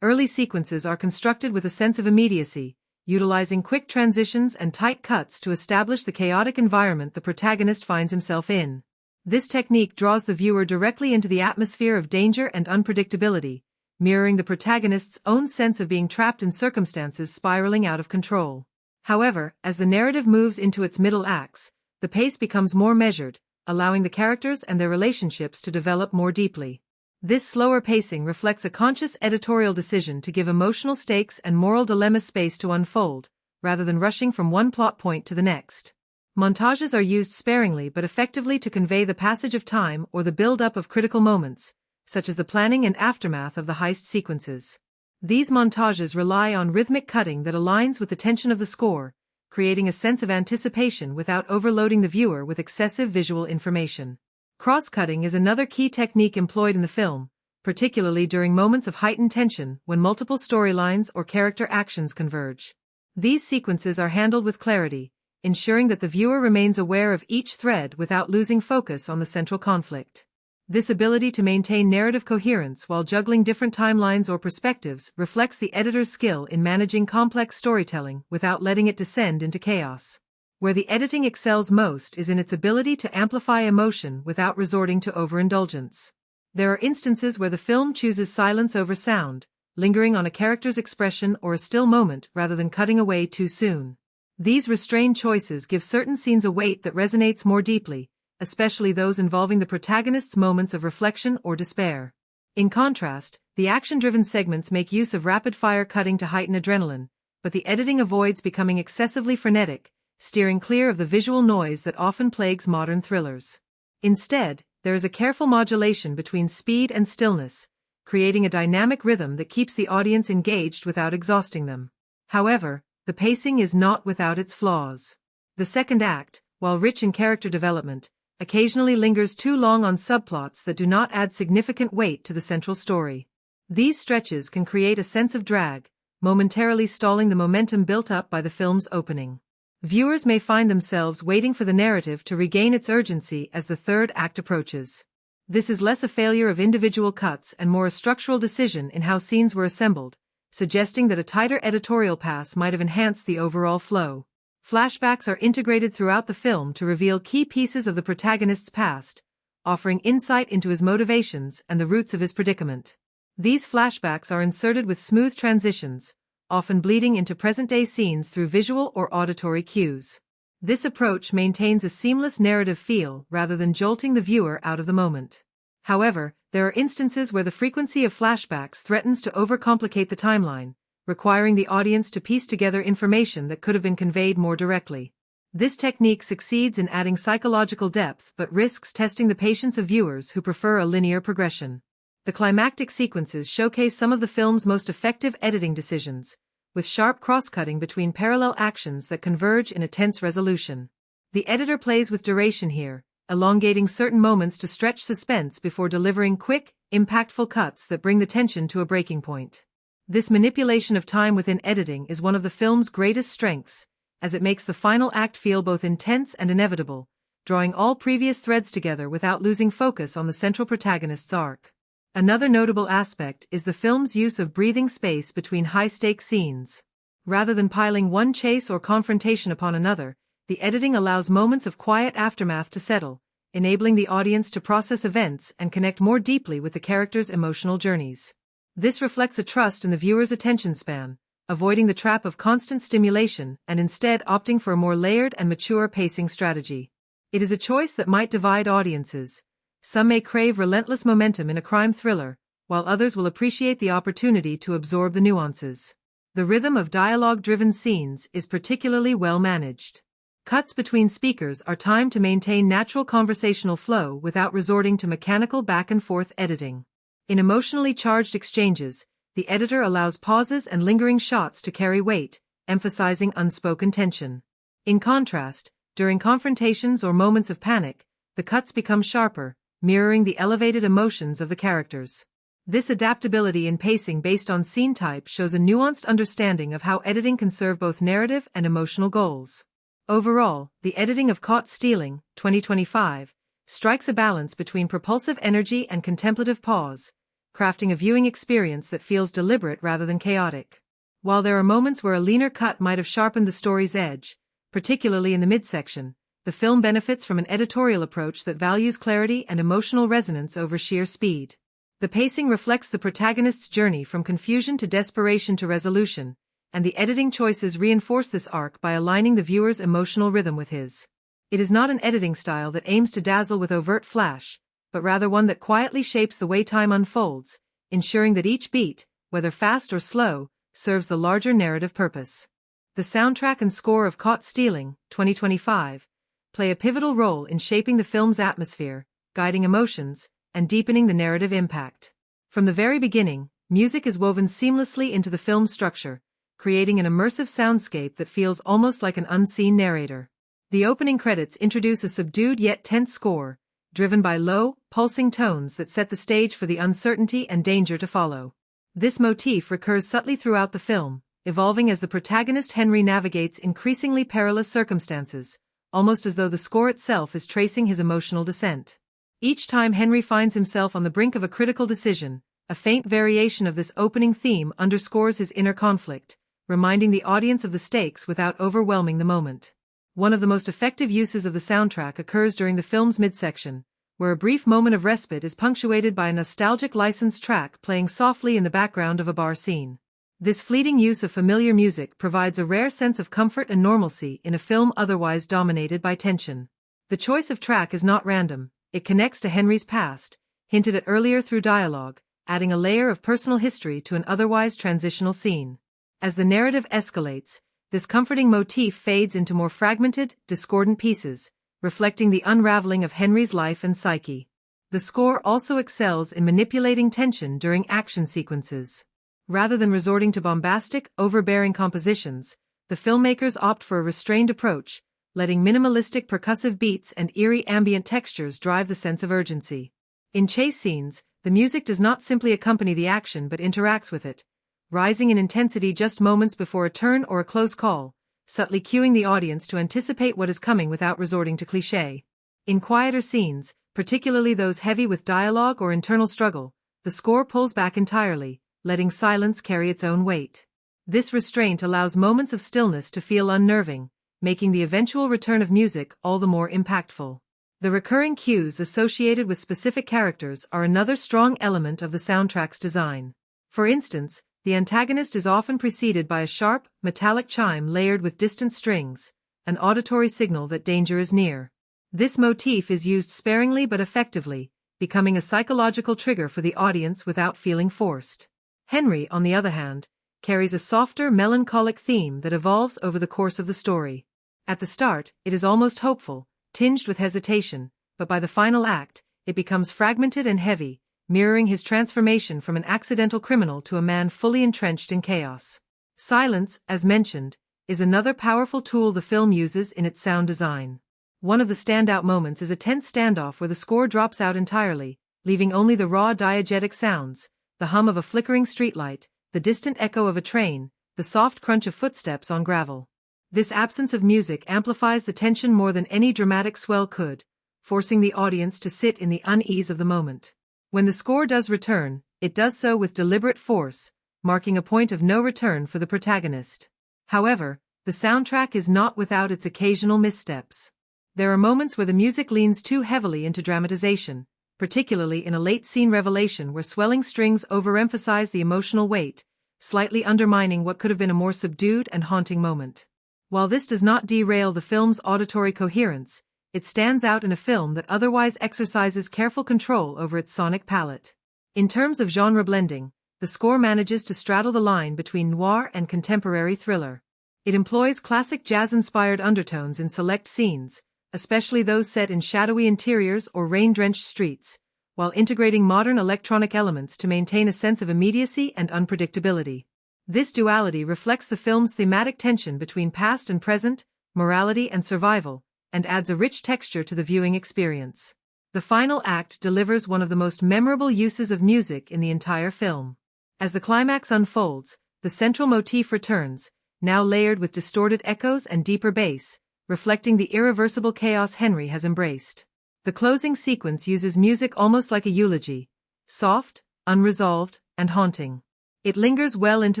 Speaker 1: Early sequences are constructed with a sense of immediacy, utilizing quick transitions and tight cuts to establish the chaotic environment the protagonist finds himself in. This technique draws the viewer directly into the atmosphere of danger and unpredictability, mirroring the protagonist's own sense of being trapped in circumstances spiraling out of control. However, as the narrative moves into its middle acts, the pace becomes more measured, allowing the characters and their relationships to develop more deeply. This slower pacing reflects a conscious editorial decision to give emotional stakes and moral dilemmas space to unfold, rather than rushing from one plot point to the next. Montages are used sparingly but effectively to convey the passage of time or the build-up of critical moments, such as the planning and aftermath of the heist sequences. These montages rely on rhythmic cutting that aligns with the tension of the score, creating a sense of anticipation without overloading the viewer with excessive visual information. Cross-cutting is another key technique employed in the film, particularly during moments of heightened tension when multiple storylines or character actions converge. These sequences are handled with clarity, ensuring that the viewer remains aware of each thread without losing focus on the central conflict. This ability to maintain narrative coherence while juggling different timelines or perspectives reflects the editor's skill in managing complex storytelling without letting it descend into chaos. Where the editing excels most is in its ability to amplify emotion without resorting to overindulgence. There are instances where the film chooses silence over sound, lingering on a character's expression or a still moment rather than cutting away too soon. These restrained choices give certain scenes a weight that resonates more deeply, especially those involving the protagonist's moments of reflection or despair. In contrast, the action-driven segments make use of rapid-fire cutting to heighten adrenaline, but the editing avoids becoming excessively frenetic, steering clear of the visual noise that often plagues modern thrillers. Instead, there is a careful modulation between speed and stillness, creating a dynamic rhythm that keeps the audience engaged without exhausting them. However, the pacing is not without its flaws. The second act, while rich in character development, occasionally lingers too long on subplots that do not add significant weight to the central story. These stretches can create a sense of drag, momentarily stalling the momentum built up by the film's opening. Viewers may find themselves waiting for the narrative to regain its urgency as the third act approaches. This is less a failure of individual cuts and more a structural decision in how scenes were assembled, suggesting that a tighter editorial pass might have enhanced the overall flow. Flashbacks are integrated throughout the film to reveal key pieces of the protagonist's past, offering insight into his motivations and the roots of his predicament. These flashbacks are inserted with smooth transitions, often bleeding into present-day scenes through visual or auditory cues. This approach maintains a seamless narrative feel rather than jolting the viewer out of the moment. However, there are instances where the frequency of flashbacks threatens to overcomplicate the timeline, requiring the audience to piece together information that could have been conveyed more directly. This technique succeeds in adding psychological depth but risks testing the patience of viewers who prefer a linear progression. The climactic sequences showcase some of the film's most effective editing decisions, with sharp cross-cutting between parallel actions that converge in a tense resolution. The editor plays with duration here, elongating certain moments to stretch suspense before delivering quick, impactful cuts that bring the tension to a breaking point. This manipulation of time within editing is one of the film's greatest strengths, as it makes the final act feel both intense and inevitable, drawing all previous threads together without losing focus on the central protagonist's arc. Another notable aspect is the film's use of breathing space between high-stakes scenes. Rather than piling one chase or confrontation upon another, the editing allows moments of quiet aftermath to settle, enabling the audience to process events and connect more deeply with the characters' emotional journeys. This reflects a trust in the viewer's attention span, avoiding the trap of constant stimulation and instead opting for a more layered and mature pacing strategy. It is a choice that might divide audiences. Some may crave relentless momentum in a crime thriller, while others will appreciate the opportunity to absorb the nuances. The rhythm of dialogue-driven scenes is particularly well managed. Cuts between speakers are timed to maintain natural conversational flow without resorting to mechanical back-and-forth editing. In emotionally charged exchanges, the editor allows pauses and lingering shots to carry weight, emphasizing unspoken tension. In contrast, during confrontations or moments of panic, the cuts become sharper, mirroring the elevated emotions of the characters. This adaptability in pacing based on scene type shows a nuanced understanding of how editing can serve both narrative and emotional goals. Overall, the editing of Caught Stealing, 2025, strikes a balance between propulsive energy and contemplative pause, crafting a viewing experience that feels deliberate rather than chaotic. While there are moments where a leaner cut might have sharpened the story's edge, particularly in the midsection, the film benefits from an editorial approach that values clarity and emotional resonance over sheer speed. The pacing reflects the protagonist's journey from confusion to desperation to resolution, and the editing choices reinforce this arc by aligning the viewer's emotional rhythm with his. It is not an editing style that aims to dazzle with overt flash, but rather one that quietly shapes the way time unfolds, ensuring that each beat, whether fast or slow, serves the larger narrative purpose. The soundtrack and score of Caught Stealing, 2025, play a pivotal role in shaping the film's atmosphere, guiding emotions, and deepening the narrative impact. From the very beginning, music is woven seamlessly into the film's structure, creating an immersive soundscape that feels almost like an unseen narrator. The opening credits introduce a subdued yet tense score, driven by low, pulsing tones that set the stage for the uncertainty and danger to follow. This motif recurs subtly throughout the film, evolving as the protagonist Henry navigates increasingly perilous circumstances, almost as though the score itself is tracing his emotional descent. Each time Henry finds himself on the brink of a critical decision, a faint variation of this opening theme underscores his inner conflict, reminding the audience of the stakes without overwhelming the moment. One of the most effective uses of the soundtrack occurs during the film's midsection, where a brief moment of respite is punctuated by a nostalgic licensed track playing softly in the background of a bar scene. This fleeting use of familiar music provides a rare sense of comfort and normalcy in a film otherwise dominated by tension. The choice of track is not random. It connects to Henry's past, hinted at earlier through dialogue, adding a layer of personal history to an otherwise transitional scene. As the narrative escalates, this comforting motif fades into more fragmented, discordant pieces, reflecting the unraveling of Henry's life and psyche. The score also excels in manipulating tension during action sequences. Rather than resorting to bombastic, overbearing compositions, the filmmakers opt for a restrained approach, letting minimalistic percussive beats and eerie ambient textures drive the sense of urgency. In chase scenes, the music does not simply accompany the action but interacts with it, rising in intensity just moments before a turn or a close call, subtly cueing the audience to anticipate what is coming without resorting to cliché. In quieter scenes, particularly those heavy with dialogue or internal struggle, the score pulls back entirely, letting silence carry its own weight. This restraint allows moments of stillness to feel unnerving, making the eventual return of music all the more impactful. The recurring cues associated with specific characters are another strong element of the soundtrack's design. For instance, the antagonist is often preceded by a sharp, metallic chime layered with distant strings, an auditory signal that danger is near. This motif is used sparingly but effectively, becoming a psychological trigger for the audience without feeling forced. Henry, on the other hand, carries a softer, melancholic theme that evolves over the course of the story. At the start, it is almost hopeful, tinged with hesitation, but by the final act, it becomes fragmented and heavy, mirroring his transformation from an accidental criminal to a man fully entrenched in chaos. Silence, as mentioned, is another powerful tool the film uses in its sound design. One of the standout moments is a tense standoff where the score drops out entirely, leaving only the raw diegetic sounds, the hum of a flickering streetlight, the distant echo of a train, the soft crunch of footsteps on gravel. This absence of music amplifies the tension more than any dramatic swell could, forcing the audience to sit in the unease of the moment. When the score does return, it does so with deliberate force, marking a point of no return for the protagonist. However, the soundtrack is not without its occasional missteps. There are moments where the music leans too heavily into dramatization, particularly in a late-scene revelation where swelling strings overemphasize the emotional weight, slightly undermining what could have been a more subdued and haunting moment. While this does not derail the film's auditory coherence, it stands out in a film that otherwise exercises careful control over its sonic palette. In terms of genre blending, the score manages to straddle the line between noir and contemporary thriller. It employs classic jazz-inspired undertones in select scenes, especially those set in shadowy interiors or rain-drenched streets, while integrating modern electronic elements to maintain a sense of immediacy and unpredictability. This duality reflects the film's thematic tension between past and present, morality and survival, and adds a rich texture to the viewing experience. The final act delivers one of the most memorable uses of music in the entire film. As the climax unfolds, the central motif returns, now layered with distorted echoes and deeper bass, reflecting the irreversible chaos Henry has embraced. The closing sequence uses music almost like a eulogy, soft, unresolved, and haunting. It lingers well into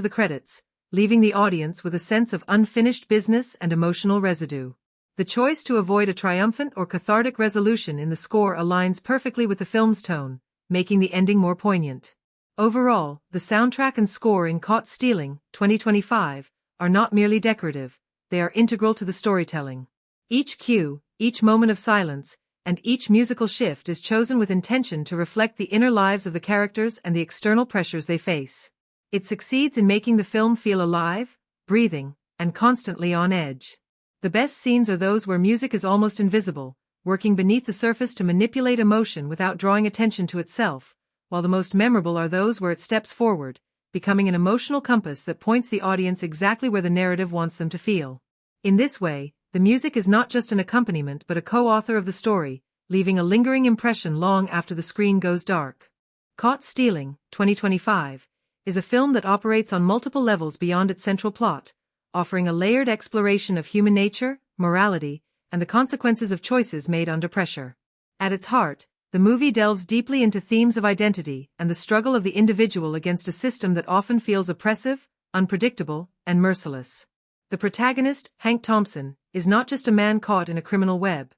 Speaker 1: the credits, leaving the audience with a sense of unfinished business and emotional residue. The choice to avoid a triumphant or cathartic resolution in the score aligns perfectly with the film's tone, making the ending more poignant. Overall, the soundtrack and score in Caught Stealing, 2025, are not merely decorative, they are integral to the storytelling. Each cue, each moment of silence, and each musical shift is chosen with intention to reflect the inner lives of the characters and the external pressures they face. It succeeds in making the film feel alive, breathing, and constantly on edge. The best scenes are those where music is almost invisible, working beneath the surface to manipulate emotion without drawing attention to itself, while the most memorable are those where it steps forward, becoming an emotional compass that points the audience exactly where the narrative wants them to feel. In this way, the music is not just an accompaniment but a co-author of the story, leaving a lingering impression long after the screen goes dark. Caught Stealing, 2025, is a film that operates on multiple levels beyond its central plot, offering a layered exploration of human nature, morality, and the consequences of choices made under pressure. At its heart, the movie delves deeply into themes of identity and the struggle of the individual against a system that often feels oppressive, unpredictable, and merciless. The protagonist, Hank Thompson, is not just a man caught in a criminal web.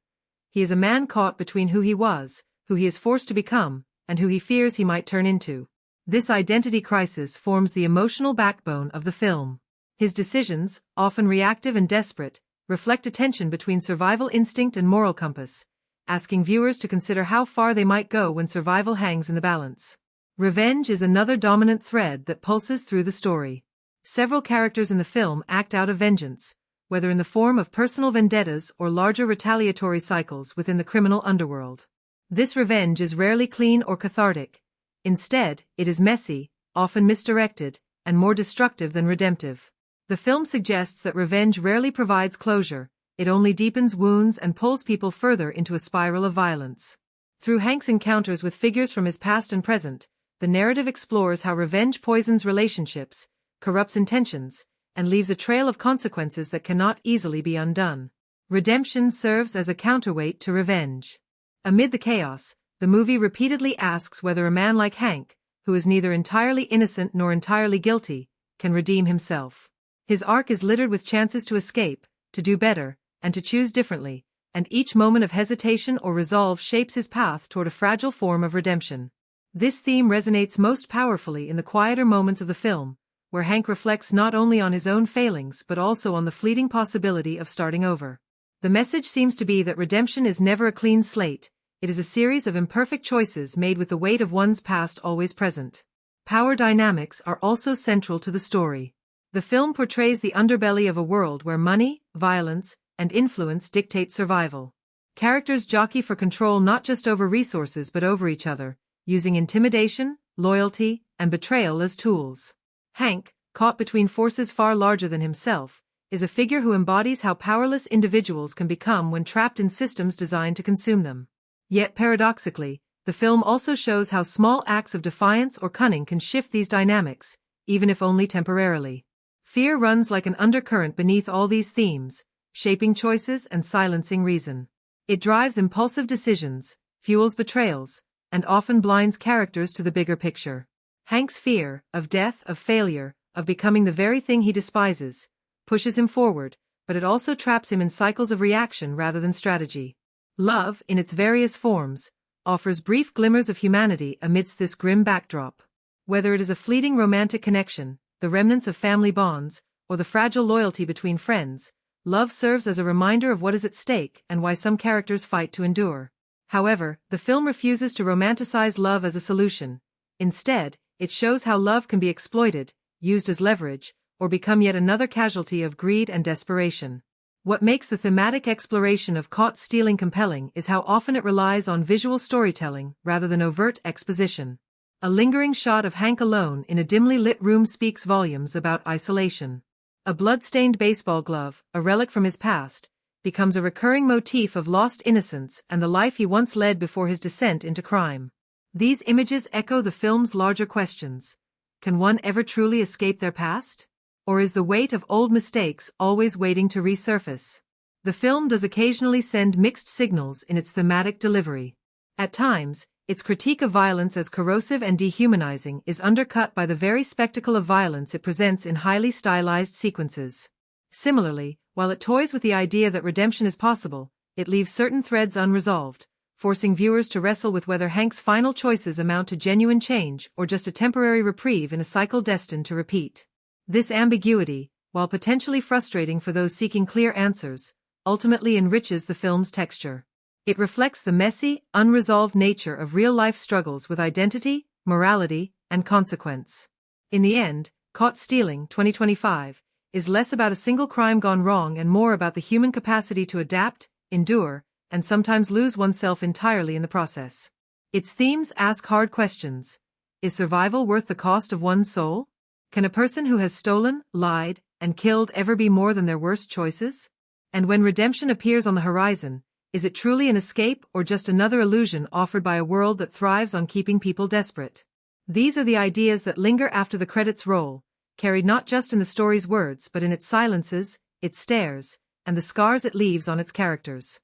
Speaker 1: He is a man caught between who he was, who he is forced to become, and who he fears he might turn into. This identity crisis forms the emotional backbone of the film. His decisions, often reactive and desperate, reflect a tension between survival instinct and moral compass, asking viewers to consider how far they might go when survival hangs in the balance. Revenge is another dominant thread that pulses through the story. Several characters in the film act out of vengeance, whether in the form of personal vendettas or larger retaliatory cycles within the criminal underworld. This revenge is rarely clean or cathartic. Instead, it is messy, often misdirected, and more destructive than redemptive. The film suggests that revenge rarely provides closure, it only deepens wounds and pulls people further into a spiral of violence. Through Hank's encounters with figures from his past and present, the narrative explores how revenge poisons relationships, corrupts intentions, and leaves a trail of consequences that cannot easily be undone. Redemption serves as a counterweight to revenge. Amid the chaos, the movie repeatedly asks whether a man like Hank, who is neither entirely innocent nor entirely guilty, can redeem himself. His arc is littered with chances to escape, to do better, and to choose differently, and each moment of hesitation or resolve shapes his path toward a fragile form of redemption. This theme resonates most powerfully in the quieter moments of the film, where Hank reflects not only on his own failings but also on the fleeting possibility of starting over. The message seems to be that redemption is never a clean slate, it is a series of imperfect choices made with the weight of one's past always present. Power dynamics are also central to the story. The film portrays the underbelly of a world where money, violence, and influence dictate survival. Characters jockey for control not just over resources but over each other, using intimidation, loyalty, and betrayal as tools. Hank, caught between forces far larger than himself, is a figure who embodies how powerless individuals can become when trapped in systems designed to consume them. Yet paradoxically, the film also shows how small acts of defiance or cunning can shift these dynamics, even if only temporarily. Fear runs like an undercurrent beneath all these themes, shaping choices and silencing reason. It drives impulsive decisions, fuels betrayals, and often blinds characters to the bigger picture. Hank's fear, of death, of failure, of becoming the very thing he despises, pushes him forward, but it also traps him in cycles of reaction rather than strategy. Love, in its various forms, offers brief glimmers of humanity amidst this grim backdrop. Whether it is a fleeting romantic connection, the remnants of family bonds, or the fragile loyalty between friends, love serves as a reminder of what is at stake and why some characters fight to endure. However, the film refuses to romanticize love as a solution. Instead, it shows how love can be exploited, used as leverage, or become yet another casualty of greed and desperation. What makes the thematic exploration of Caught Stealing compelling is how often it relies on visual storytelling rather than overt exposition. A lingering shot of Hank alone in a dimly lit room speaks volumes about isolation. A blood-stained baseball glove, a relic from his past, becomes a recurring motif of lost innocence and the life he once led before his descent into crime. These images echo the film's larger questions. Can one ever truly escape their past? Or is the weight of old mistakes always waiting to resurface? The film does occasionally send mixed signals in its thematic delivery. At times, its critique of violence as corrosive and dehumanizing is undercut by the very spectacle of violence it presents in highly stylized sequences. Similarly, while it toys with the idea that redemption is possible, it leaves certain threads unresolved, forcing viewers to wrestle with whether Hank's final choices amount to genuine change or just a temporary reprieve in a cycle destined to repeat. This ambiguity, while potentially frustrating for those seeking clear answers, ultimately enriches the film's texture. It reflects the messy, unresolved nature of real-life struggles with identity, morality, and consequence. In the end, Caught Stealing, 2025, is less about a single crime gone wrong and more about the human capacity to adapt, endure, and sometimes lose oneself entirely in the process. Its themes ask hard questions. Is survival worth the cost of one's soul? Can a person who has stolen, lied, and killed ever be more than their worst choices? And when redemption appears on the horizon, is it truly an escape or just another illusion offered by a world that thrives on keeping people desperate? These are the ideas that linger after the credits roll, carried not just in the story's words but in its silences, its stares, and the scars it leaves on its characters.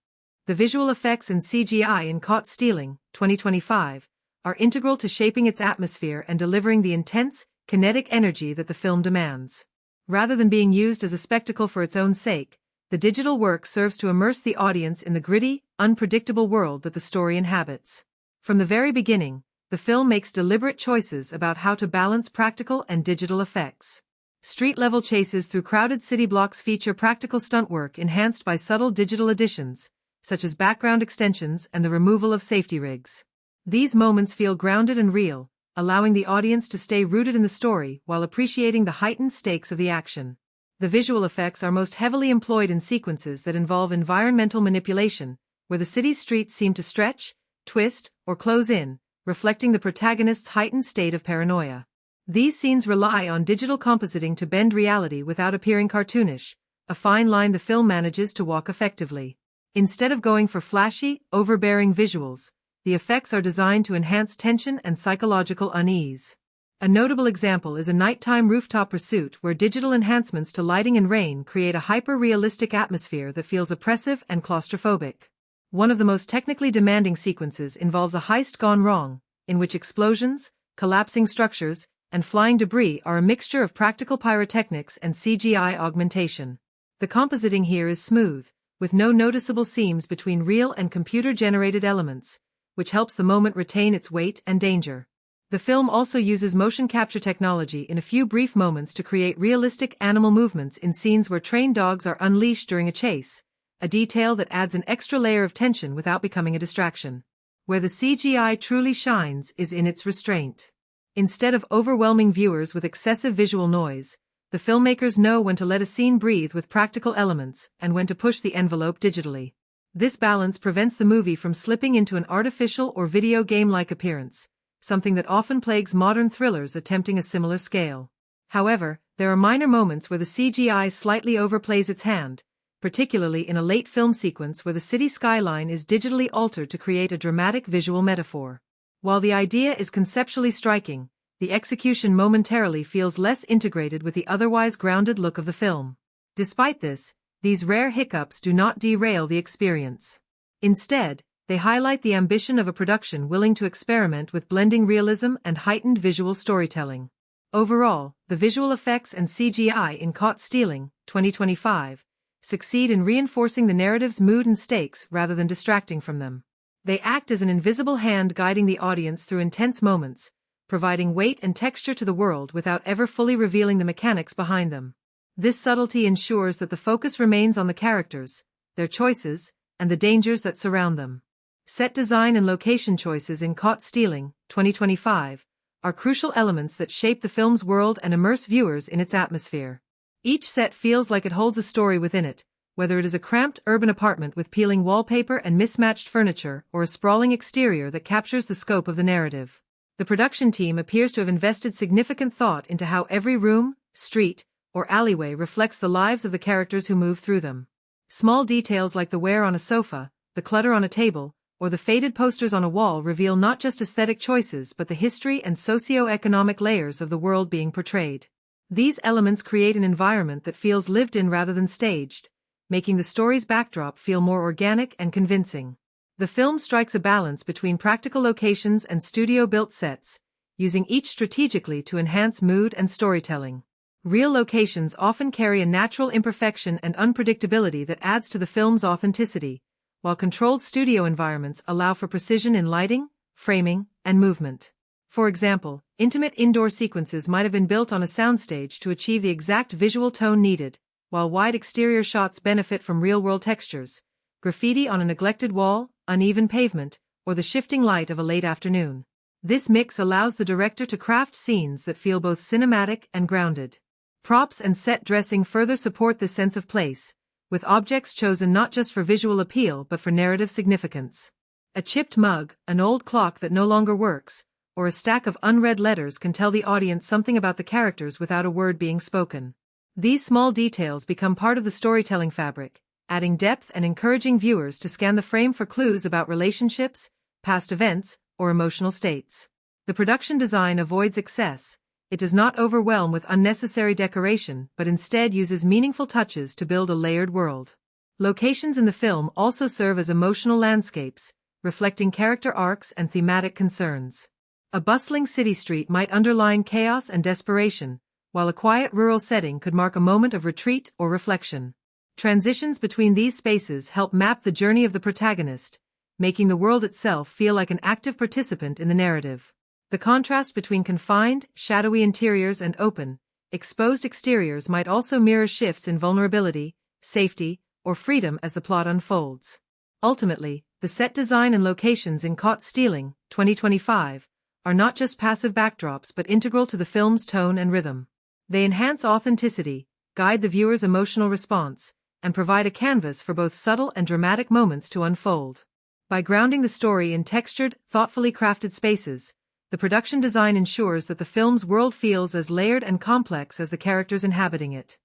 Speaker 1: The visual effects and CGI in Caught Stealing, 2025, are integral to shaping its atmosphere and delivering the intense, kinetic energy that the film demands. Rather than being used as a spectacle for its own sake, the digital work serves to immerse the audience in the gritty, unpredictable world that the story inhabits. From the very beginning, the film makes deliberate choices about how to balance practical and digital effects. Street-level chases through crowded city blocks feature practical stunt work enhanced by subtle digital additions, such as background extensions and the removal of safety rigs. These moments feel grounded and real, allowing the audience to stay rooted in the story while appreciating the heightened stakes of the action. The visual effects are most heavily employed in sequences that involve environmental manipulation, where the city's streets seem to stretch, twist, or close in, reflecting the protagonist's heightened state of paranoia. These scenes rely on digital compositing to bend reality without appearing cartoonish, a fine line the film manages to walk effectively. Instead of going for flashy, overbearing visuals, the effects are designed to enhance tension and psychological unease. A notable example is a nighttime rooftop pursuit where digital enhancements to lighting and rain create a hyper-realistic atmosphere that feels oppressive and claustrophobic. One of the most technically demanding sequences involves a heist gone wrong, in which explosions, collapsing structures, and flying debris are a mixture of practical pyrotechnics and CGI augmentation. The compositing here is smooth, with no noticeable seams between real and computer-generated elements, which helps the moment retain its weight and danger. The film also uses motion capture technology in a few brief moments to create realistic animal movements in scenes where trained dogs are unleashed during a chase, a detail that adds an extra layer of tension without becoming a distraction. Where the CGI truly shines is in its restraint. Instead of overwhelming viewers with excessive visual noise, the filmmakers know when to let a scene breathe with practical elements and when to push the envelope digitally. This balance prevents the movie from slipping into an artificial or video game-like appearance, something that often plagues modern thrillers attempting a similar scale. However, there are minor moments where the CGI slightly overplays its hand, particularly in a late film sequence where the city skyline is digitally altered to create a dramatic visual metaphor. While the idea is conceptually striking, the execution momentarily feels less integrated with the otherwise grounded look of the film. Despite this, these rare hiccups do not derail the experience. Instead, they highlight the ambition of a production willing to experiment with blending realism and heightened visual storytelling. Overall, the visual effects and CGI in Caught Stealing, 2025, succeed in reinforcing the narrative's mood and stakes rather than distracting from them. They act as an invisible hand guiding the audience through intense moments, providing weight and texture to the world without ever fully revealing the mechanics behind them. This subtlety ensures that the focus remains on the characters, their choices, and the dangers that surround them. Set design and location choices in Caught Stealing, 2025, are crucial elements that shape the film's world and immerse viewers in its atmosphere. Each set feels like it holds a story within it, whether it is a cramped urban apartment with peeling wallpaper and mismatched furniture or a sprawling exterior that captures the scope of the narrative. The production team appears to have invested significant thought into how every room, street, or alleyway reflects the lives of the characters who move through them. Small details like the wear on a sofa, the clutter on a table, or the faded posters on a wall reveal not just aesthetic choices but the history and socio-economic layers of the world being portrayed. These elements create an environment that feels lived in rather than staged, making the story's backdrop feel more organic and convincing. The film strikes a balance between practical locations and studio-built sets, using each strategically to enhance mood and storytelling. Real locations often carry a natural imperfection and unpredictability that adds to the film's authenticity, while controlled studio environments allow for precision in lighting, framing, and movement. For example, intimate indoor sequences might have been built on a soundstage to achieve the exact visual tone needed, while wide exterior shots benefit from real-world textures, graffiti on a neglected wall, uneven pavement, or the shifting light of a late afternoon. This mix allows the director to craft scenes that feel both cinematic and grounded. Props and set dressing further support this sense of place, with objects chosen not just for visual appeal but for narrative significance. A chipped mug, an old clock that no longer works, or a stack of unread letters can tell the audience something about the characters without a word being spoken. These small details become part of the storytelling fabric, adding depth and encouraging viewers to scan the frame for clues about relationships, past events, or emotional states. The production design avoids excess. It does not overwhelm with unnecessary decoration but instead uses meaningful touches to build a layered world. Locations in the film also serve as emotional landscapes, reflecting character arcs and thematic concerns. A bustling city street might underline chaos and desperation, while a quiet rural setting could mark a moment of retreat or reflection. Transitions between these spaces help map the journey of the protagonist, making the world itself feel like an active participant in the narrative. The contrast between confined, shadowy interiors and open, exposed exteriors might also mirror shifts in vulnerability, safety, or freedom as the plot unfolds. Ultimately, the set design and locations in Caught Stealing, 2025, are not just passive backdrops but integral to the film's tone and rhythm. They enhance authenticity, guide the viewer's emotional response, and provide a canvas for both subtle and dramatic moments to unfold. By grounding the story in textured, thoughtfully crafted spaces, the production design ensures that the film's world feels as layered and complex as the characters inhabiting it.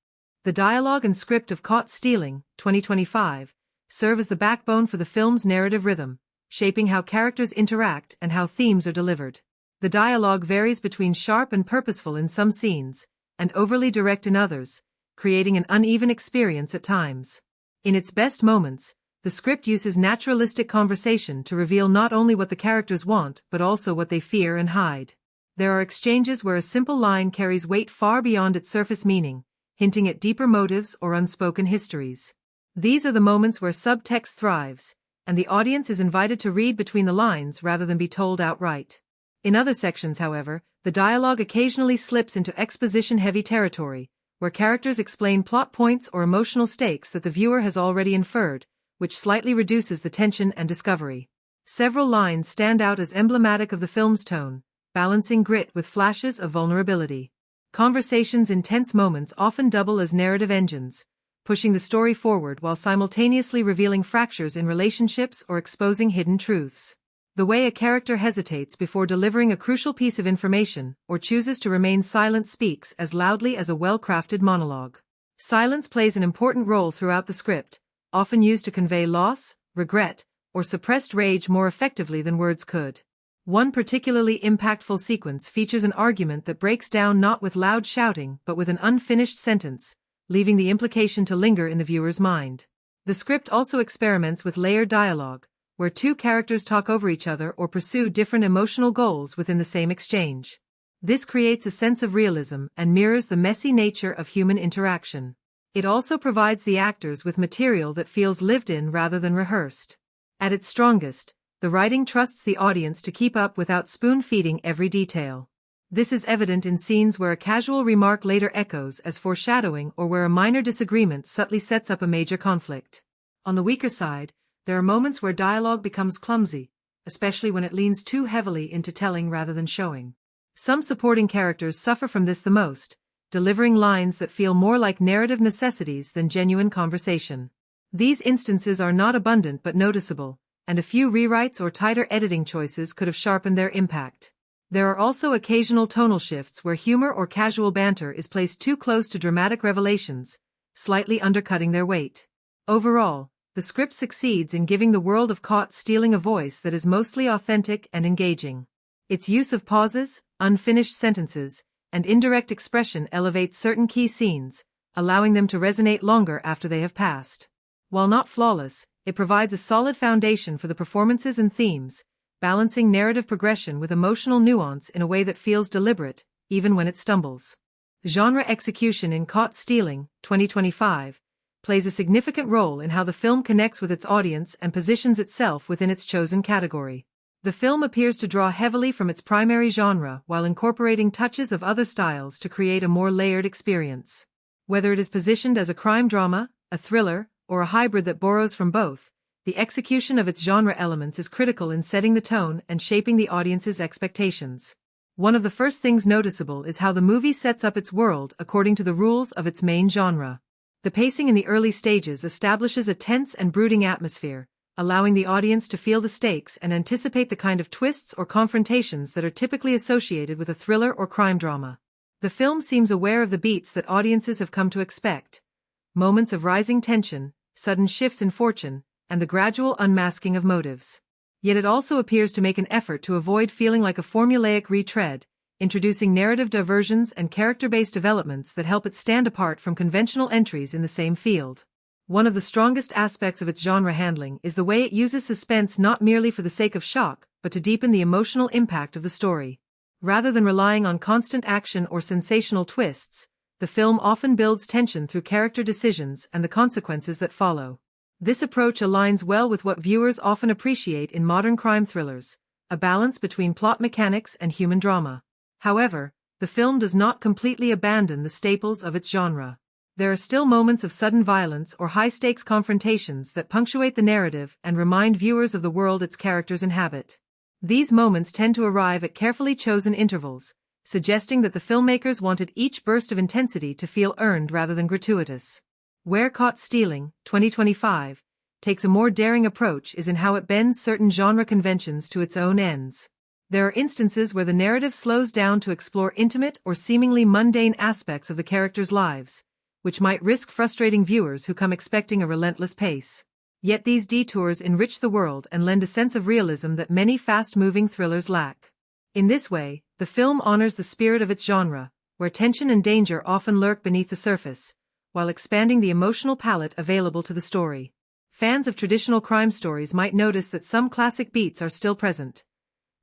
Speaker 1: The dialogue and script of Caught Stealing, 2025, serve as the backbone for the film's narrative rhythm, shaping how characters interact and how themes are delivered. The dialogue varies between sharp and purposeful in some scenes, and overly direct in others, creating an uneven experience at times. In its best moments, the script uses naturalistic conversation to reveal not only what the characters want but also what they fear and hide. There are exchanges where a simple line carries weight far beyond its surface meaning, hinting at deeper motives or unspoken histories. These are the moments where subtext thrives, and the audience is invited to read between the lines rather than be told outright. In other sections, however, the dialogue occasionally slips into exposition-heavy territory, where characters explain plot points or emotional stakes that the viewer has already inferred, which slightly reduces the tension and discovery. Several lines stand out as emblematic of the film's tone, balancing grit with flashes of vulnerability. Conversations in tense moments often double as narrative engines, pushing the story forward while simultaneously revealing fractures in relationships or exposing hidden truths. The way a character hesitates before delivering a crucial piece of information or chooses to remain silent speaks as loudly as a well-crafted monologue. Silence plays an important role throughout the script, often used to convey loss, regret, or suppressed rage more effectively than words could. One particularly impactful sequence features an argument that breaks down not with loud shouting but with an unfinished sentence, leaving the implication to linger in the viewer's mind. The script also experiments with layered dialogue, where two characters talk over each other or pursue different emotional goals within the same exchange. This creates a sense of realism and mirrors the messy nature of human interaction. It also provides the actors with material that feels lived in rather than rehearsed. At its strongest, the writing trusts the audience to keep up without spoon-feeding every detail. This is evident in scenes where a casual remark later echoes as foreshadowing or where a minor disagreement subtly sets up a major conflict. On the weaker side, there are moments where dialogue becomes clumsy, especially when it leans too heavily into telling rather than showing. Some supporting characters suffer from this the most, delivering lines that feel more like narrative necessities than genuine conversation. These instances are not abundant but noticeable, and a few rewrites or tighter editing choices could have sharpened their impact. There are also occasional tonal shifts where humor or casual banter is placed too close to dramatic revelations, slightly undercutting their weight. Overall, the script succeeds in giving the world of Caught Stealing a voice that is mostly authentic and engaging. Its use of pauses, unfinished sentences, and indirect expression elevates certain key scenes, allowing them to resonate longer after they have passed. While not flawless, it provides a solid foundation for the performances and themes, balancing narrative progression with emotional nuance in a way that feels deliberate, even when it stumbles. Genre execution in Caught Stealing, 2025, plays a significant role in how the film connects with its audience and positions itself within its chosen category. The film appears to draw heavily from its primary genre while incorporating touches of other styles to create a more layered experience. Whether it is positioned as a crime drama, a thriller, or a hybrid that borrows from both, the execution of its genre elements is critical in setting the tone and shaping the audience's expectations. One of the first things noticeable is how the movie sets up its world according to the rules of its main genre. The pacing in the early stages establishes a tense and brooding atmosphere, allowing the audience to feel the stakes and anticipate the kind of twists or confrontations that are typically associated with a thriller or crime drama. The film seems aware of the beats that audiences have come to expect: moments of rising tension, sudden shifts in fortune, and the gradual unmasking of motives. Yet it also appears to make an effort to avoid feeling like a formulaic retread, introducing narrative diversions and character-based developments that help it stand apart from conventional entries in the same field. One of the strongest aspects of its genre handling is the way it uses suspense not merely for the sake of shock, but to deepen the emotional impact of the story. Rather than relying on constant action or sensational twists, the film often builds tension through character decisions and the consequences that follow. This approach aligns well with what viewers often appreciate in modern crime thrillers, a balance between plot mechanics and human drama. However, the film does not completely abandon the staples of its genre. There are still moments of sudden violence or high-stakes confrontations that punctuate the narrative and remind viewers of the world its characters inhabit. These moments tend to arrive at carefully chosen intervals, suggesting that the filmmakers wanted each burst of intensity to feel earned rather than gratuitous. Where Caught Stealing, 2025, takes a more daring approach is in how it bends certain genre conventions to its own ends. There are instances where the narrative slows down to explore intimate or seemingly mundane aspects of the characters' lives, which might risk frustrating viewers who come expecting a relentless pace. Yet these detours enrich the world and lend a sense of realism that many fast-moving thrillers lack. In this way, the film honors the spirit of its genre, where tension and danger often lurk beneath the surface, while expanding the emotional palette available to the story. Fans of traditional crime stories might notice that some classic beats are still present.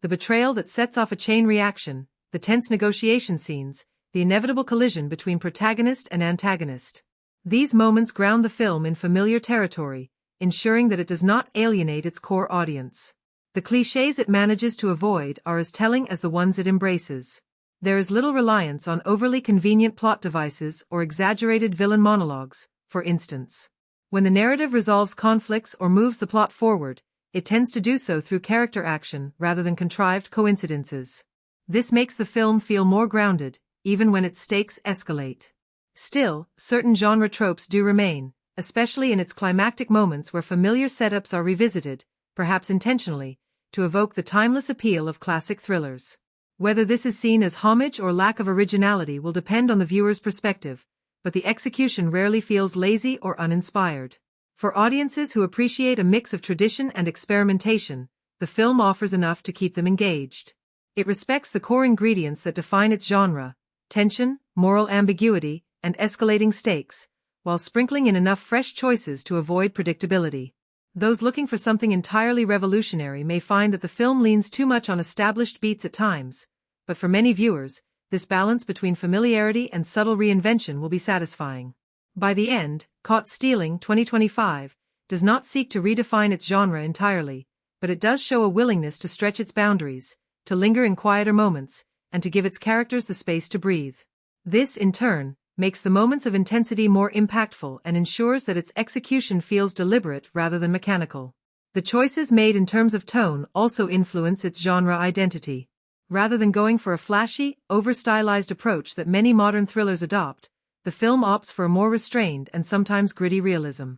Speaker 1: The betrayal that sets off a chain reaction, the tense negotiation scenes, the inevitable collision between protagonist and antagonist. These moments ground the film in familiar territory, ensuring that it does not alienate its core audience. The clichés it manages to avoid are as telling as the ones it embraces. There is little reliance on overly convenient plot devices or exaggerated villain monologues, for instance. When the narrative resolves conflicts or moves the plot forward, it tends to do so through character action rather than contrived coincidences. This makes the film feel more grounded, even when its stakes escalate. Still, certain genre tropes do remain, especially in its climactic moments where familiar setups are revisited, perhaps intentionally, to evoke the timeless appeal of classic thrillers. Whether this is seen as homage or lack of originality will depend on the viewer's perspective, but the execution rarely feels lazy or uninspired. For audiences who appreciate a mix of tradition and experimentation, the film offers enough to keep them engaged. It respects the core ingredients that define its genre: tension, moral ambiguity, and escalating stakes, while sprinkling in enough fresh choices to avoid predictability. Those looking for something entirely revolutionary may find that the film leans too much on established beats at times, but for many viewers, this balance between familiarity and subtle reinvention will be satisfying. By the end, Caught Stealing, 2025, does not seek to redefine its genre entirely, but it does show a willingness to stretch its boundaries, to linger in quieter moments, and to give its characters the space to breathe. This, in turn, makes the moments of intensity more impactful and ensures that its execution feels deliberate rather than mechanical. The choices made in terms of tone also influence its genre identity. Rather than going for a flashy, over-stylized approach that many modern thrillers adopt, the film opts for a more restrained and sometimes gritty realism.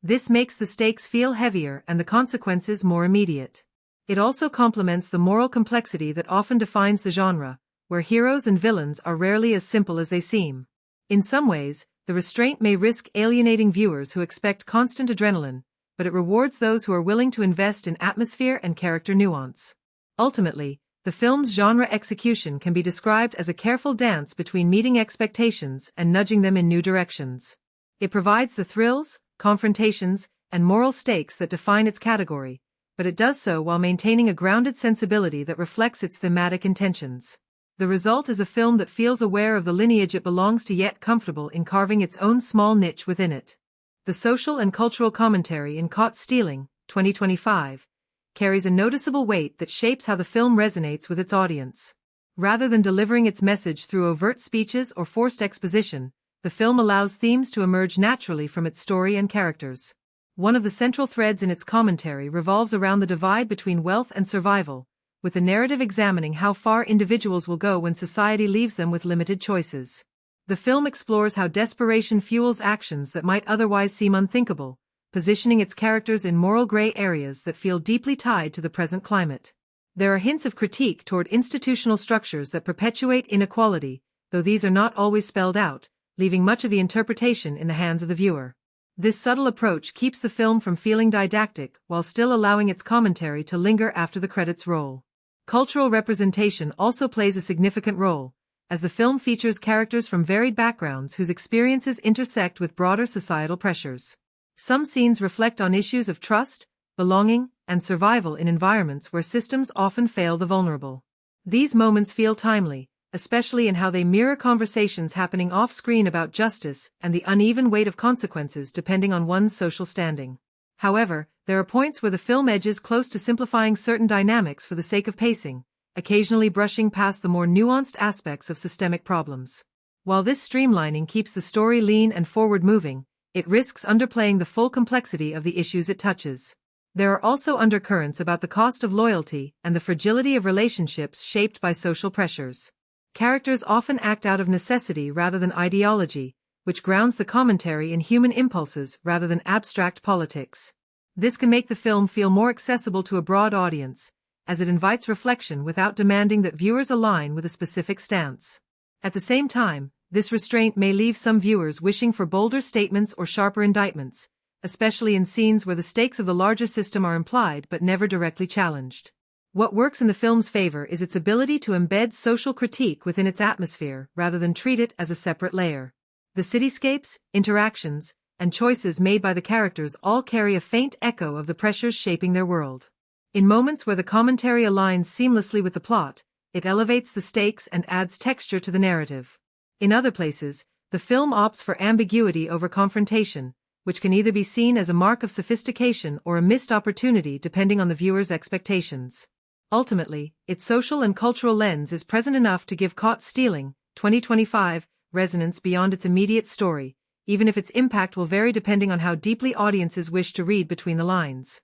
Speaker 1: This makes the stakes feel heavier and the consequences more immediate. It also complements the moral complexity that often defines the genre, where heroes and villains are rarely as simple as they seem. In some ways, The restraint may risk alienating viewers who expect constant adrenaline, but it rewards those who are willing to invest in atmosphere and character nuance. Ultimately, the film's genre execution can be described as a careful dance between meeting expectations and nudging them in new directions. It provides the thrills, confrontations, and moral stakes that define its category, but it does so while maintaining a grounded sensibility that reflects its thematic intentions. The result is a film that feels aware of the lineage it belongs to yet comfortable in carving its own small niche within it. The social and cultural commentary in Caught Stealing, 2025, carries a noticeable weight that shapes how the film resonates with its audience. Rather than delivering its message through overt speeches or forced exposition, the film allows themes to emerge naturally from its story and characters. One of the central threads in its commentary revolves around the divide between wealth and survival, with the narrative examining how far individuals will go when society leaves them with limited choices. The film explores how desperation fuels actions that might otherwise seem unthinkable, positioning its characters in moral gray areas that feel deeply tied to the present climate. There are hints of critique toward institutional structures that perpetuate inequality, though these are not always spelled out, leaving much of the interpretation in the hands of the viewer. This subtle approach keeps the film from feeling didactic while still allowing its commentary to linger after the credits roll. Cultural representation also plays a significant role, as the film features characters from varied backgrounds whose experiences intersect with broader societal pressures. Some scenes reflect on issues of trust, belonging, and survival in environments where systems often fail the vulnerable. These moments feel timely, especially in how they mirror conversations happening off-screen about justice and the uneven weight of consequences depending on one's social standing. However, there are points where the film edges close to simplifying certain dynamics for the sake of pacing, occasionally brushing past the more nuanced aspects of systemic problems. While this streamlining keeps the story lean and forward-moving, it risks underplaying the full complexity of the issues it touches. There are also undercurrents about the cost of loyalty and the fragility of relationships shaped by social pressures. Characters often act out of necessity rather than ideology, which grounds the commentary in human impulses rather than abstract politics. This can make the film feel more accessible to a broad audience, as it invites reflection without demanding that viewers align with a specific stance. At the same time, this restraint may leave some viewers wishing for bolder statements or sharper indictments, especially in scenes where the stakes of the larger system are implied but never directly challenged. What works in the film's favor is its ability to embed social critique within its atmosphere rather than treat it as a separate layer. The cityscapes, interactions, and choices made by the characters all carry a faint echo of the pressures shaping their world. In moments where the commentary aligns seamlessly with the plot, it elevates the stakes and adds texture to the narrative. In other places, the film opts for ambiguity over confrontation, which can either be seen as a mark of sophistication or a missed opportunity depending on the viewer's expectations. Ultimately, its social and cultural lens is present enough to give Caught Stealing, 2025, resonance beyond its immediate story, even if its impact will vary depending on how deeply audiences wish to read between the lines.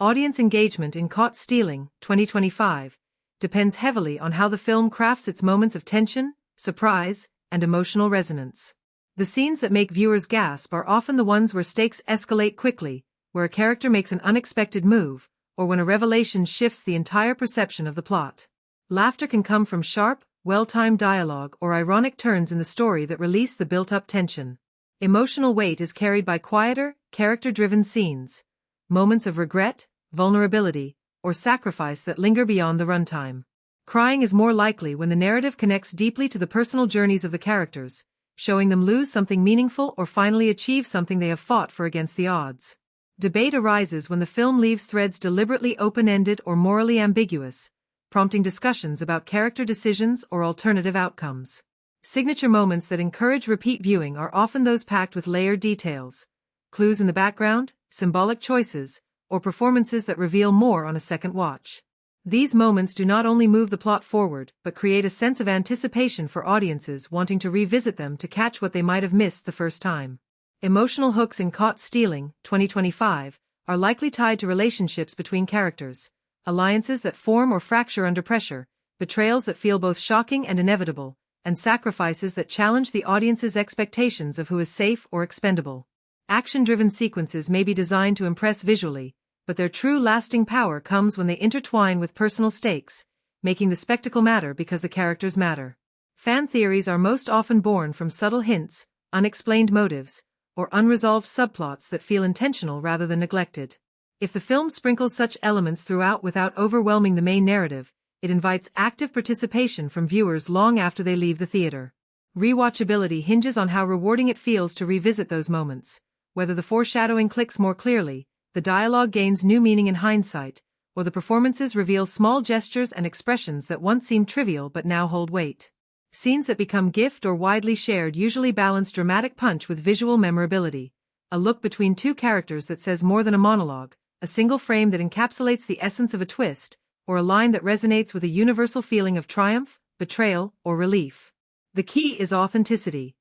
Speaker 1: Audience engagement in Caught Stealing, 2025, depends heavily on how the film crafts its moments of tension, surprise, and emotional resonance. The scenes that make viewers gasp are often the ones where stakes escalate quickly, where a character makes an unexpected move, or when a revelation shifts the entire perception of the plot. Laughter can come from sharp, well-timed dialogue or ironic turns in the story that release the built-up tension. Emotional weight is carried by quieter, character-driven scenes, moments of regret, vulnerability, or sacrifice that linger beyond the runtime. Crying is more likely when the narrative connects deeply to the personal journeys of the characters, showing them lose something meaningful or finally achieve something they have fought for against the odds. Debate arises when the film leaves threads deliberately open-ended or morally ambiguous, prompting discussions about character decisions or alternative outcomes. Signature moments that encourage repeat viewing are often those packed with layered details, clues in the background, symbolic choices, or performances that reveal more on a second watch. These moments do not only move the plot forward but create a sense of anticipation for audiences wanting to revisit them to catch what they might have missed the first time. Emotional hooks in Caught Stealing, 2025, are likely tied to relationships between characters, alliances that form or fracture under pressure, betrayals that feel both shocking and inevitable, and sacrifices that challenge the audience's expectations of who is safe or expendable. Action-driven sequences may be designed to impress visually, but their true lasting power comes when they intertwine with personal stakes, making the spectacle matter because the characters matter. Fan theories are most often born from subtle hints, unexplained motives, or unresolved subplots that feel intentional rather than neglected. If the film sprinkles such elements throughout without overwhelming the main narrative, it invites active participation from viewers long after they leave the theater. Rewatchability hinges on how rewarding it feels to revisit those moments, whether the foreshadowing clicks more clearly, the dialogue gains new meaning in hindsight, or the performances reveal small gestures and expressions that once seemed trivial but now hold weight. Scenes that become gift or widely shared usually balance dramatic punch with visual memorability, a look between two characters that says more than a monologue, a single frame that encapsulates the essence of a twist, or a line that resonates with a universal feeling of triumph, betrayal, or relief. The key is authenticity.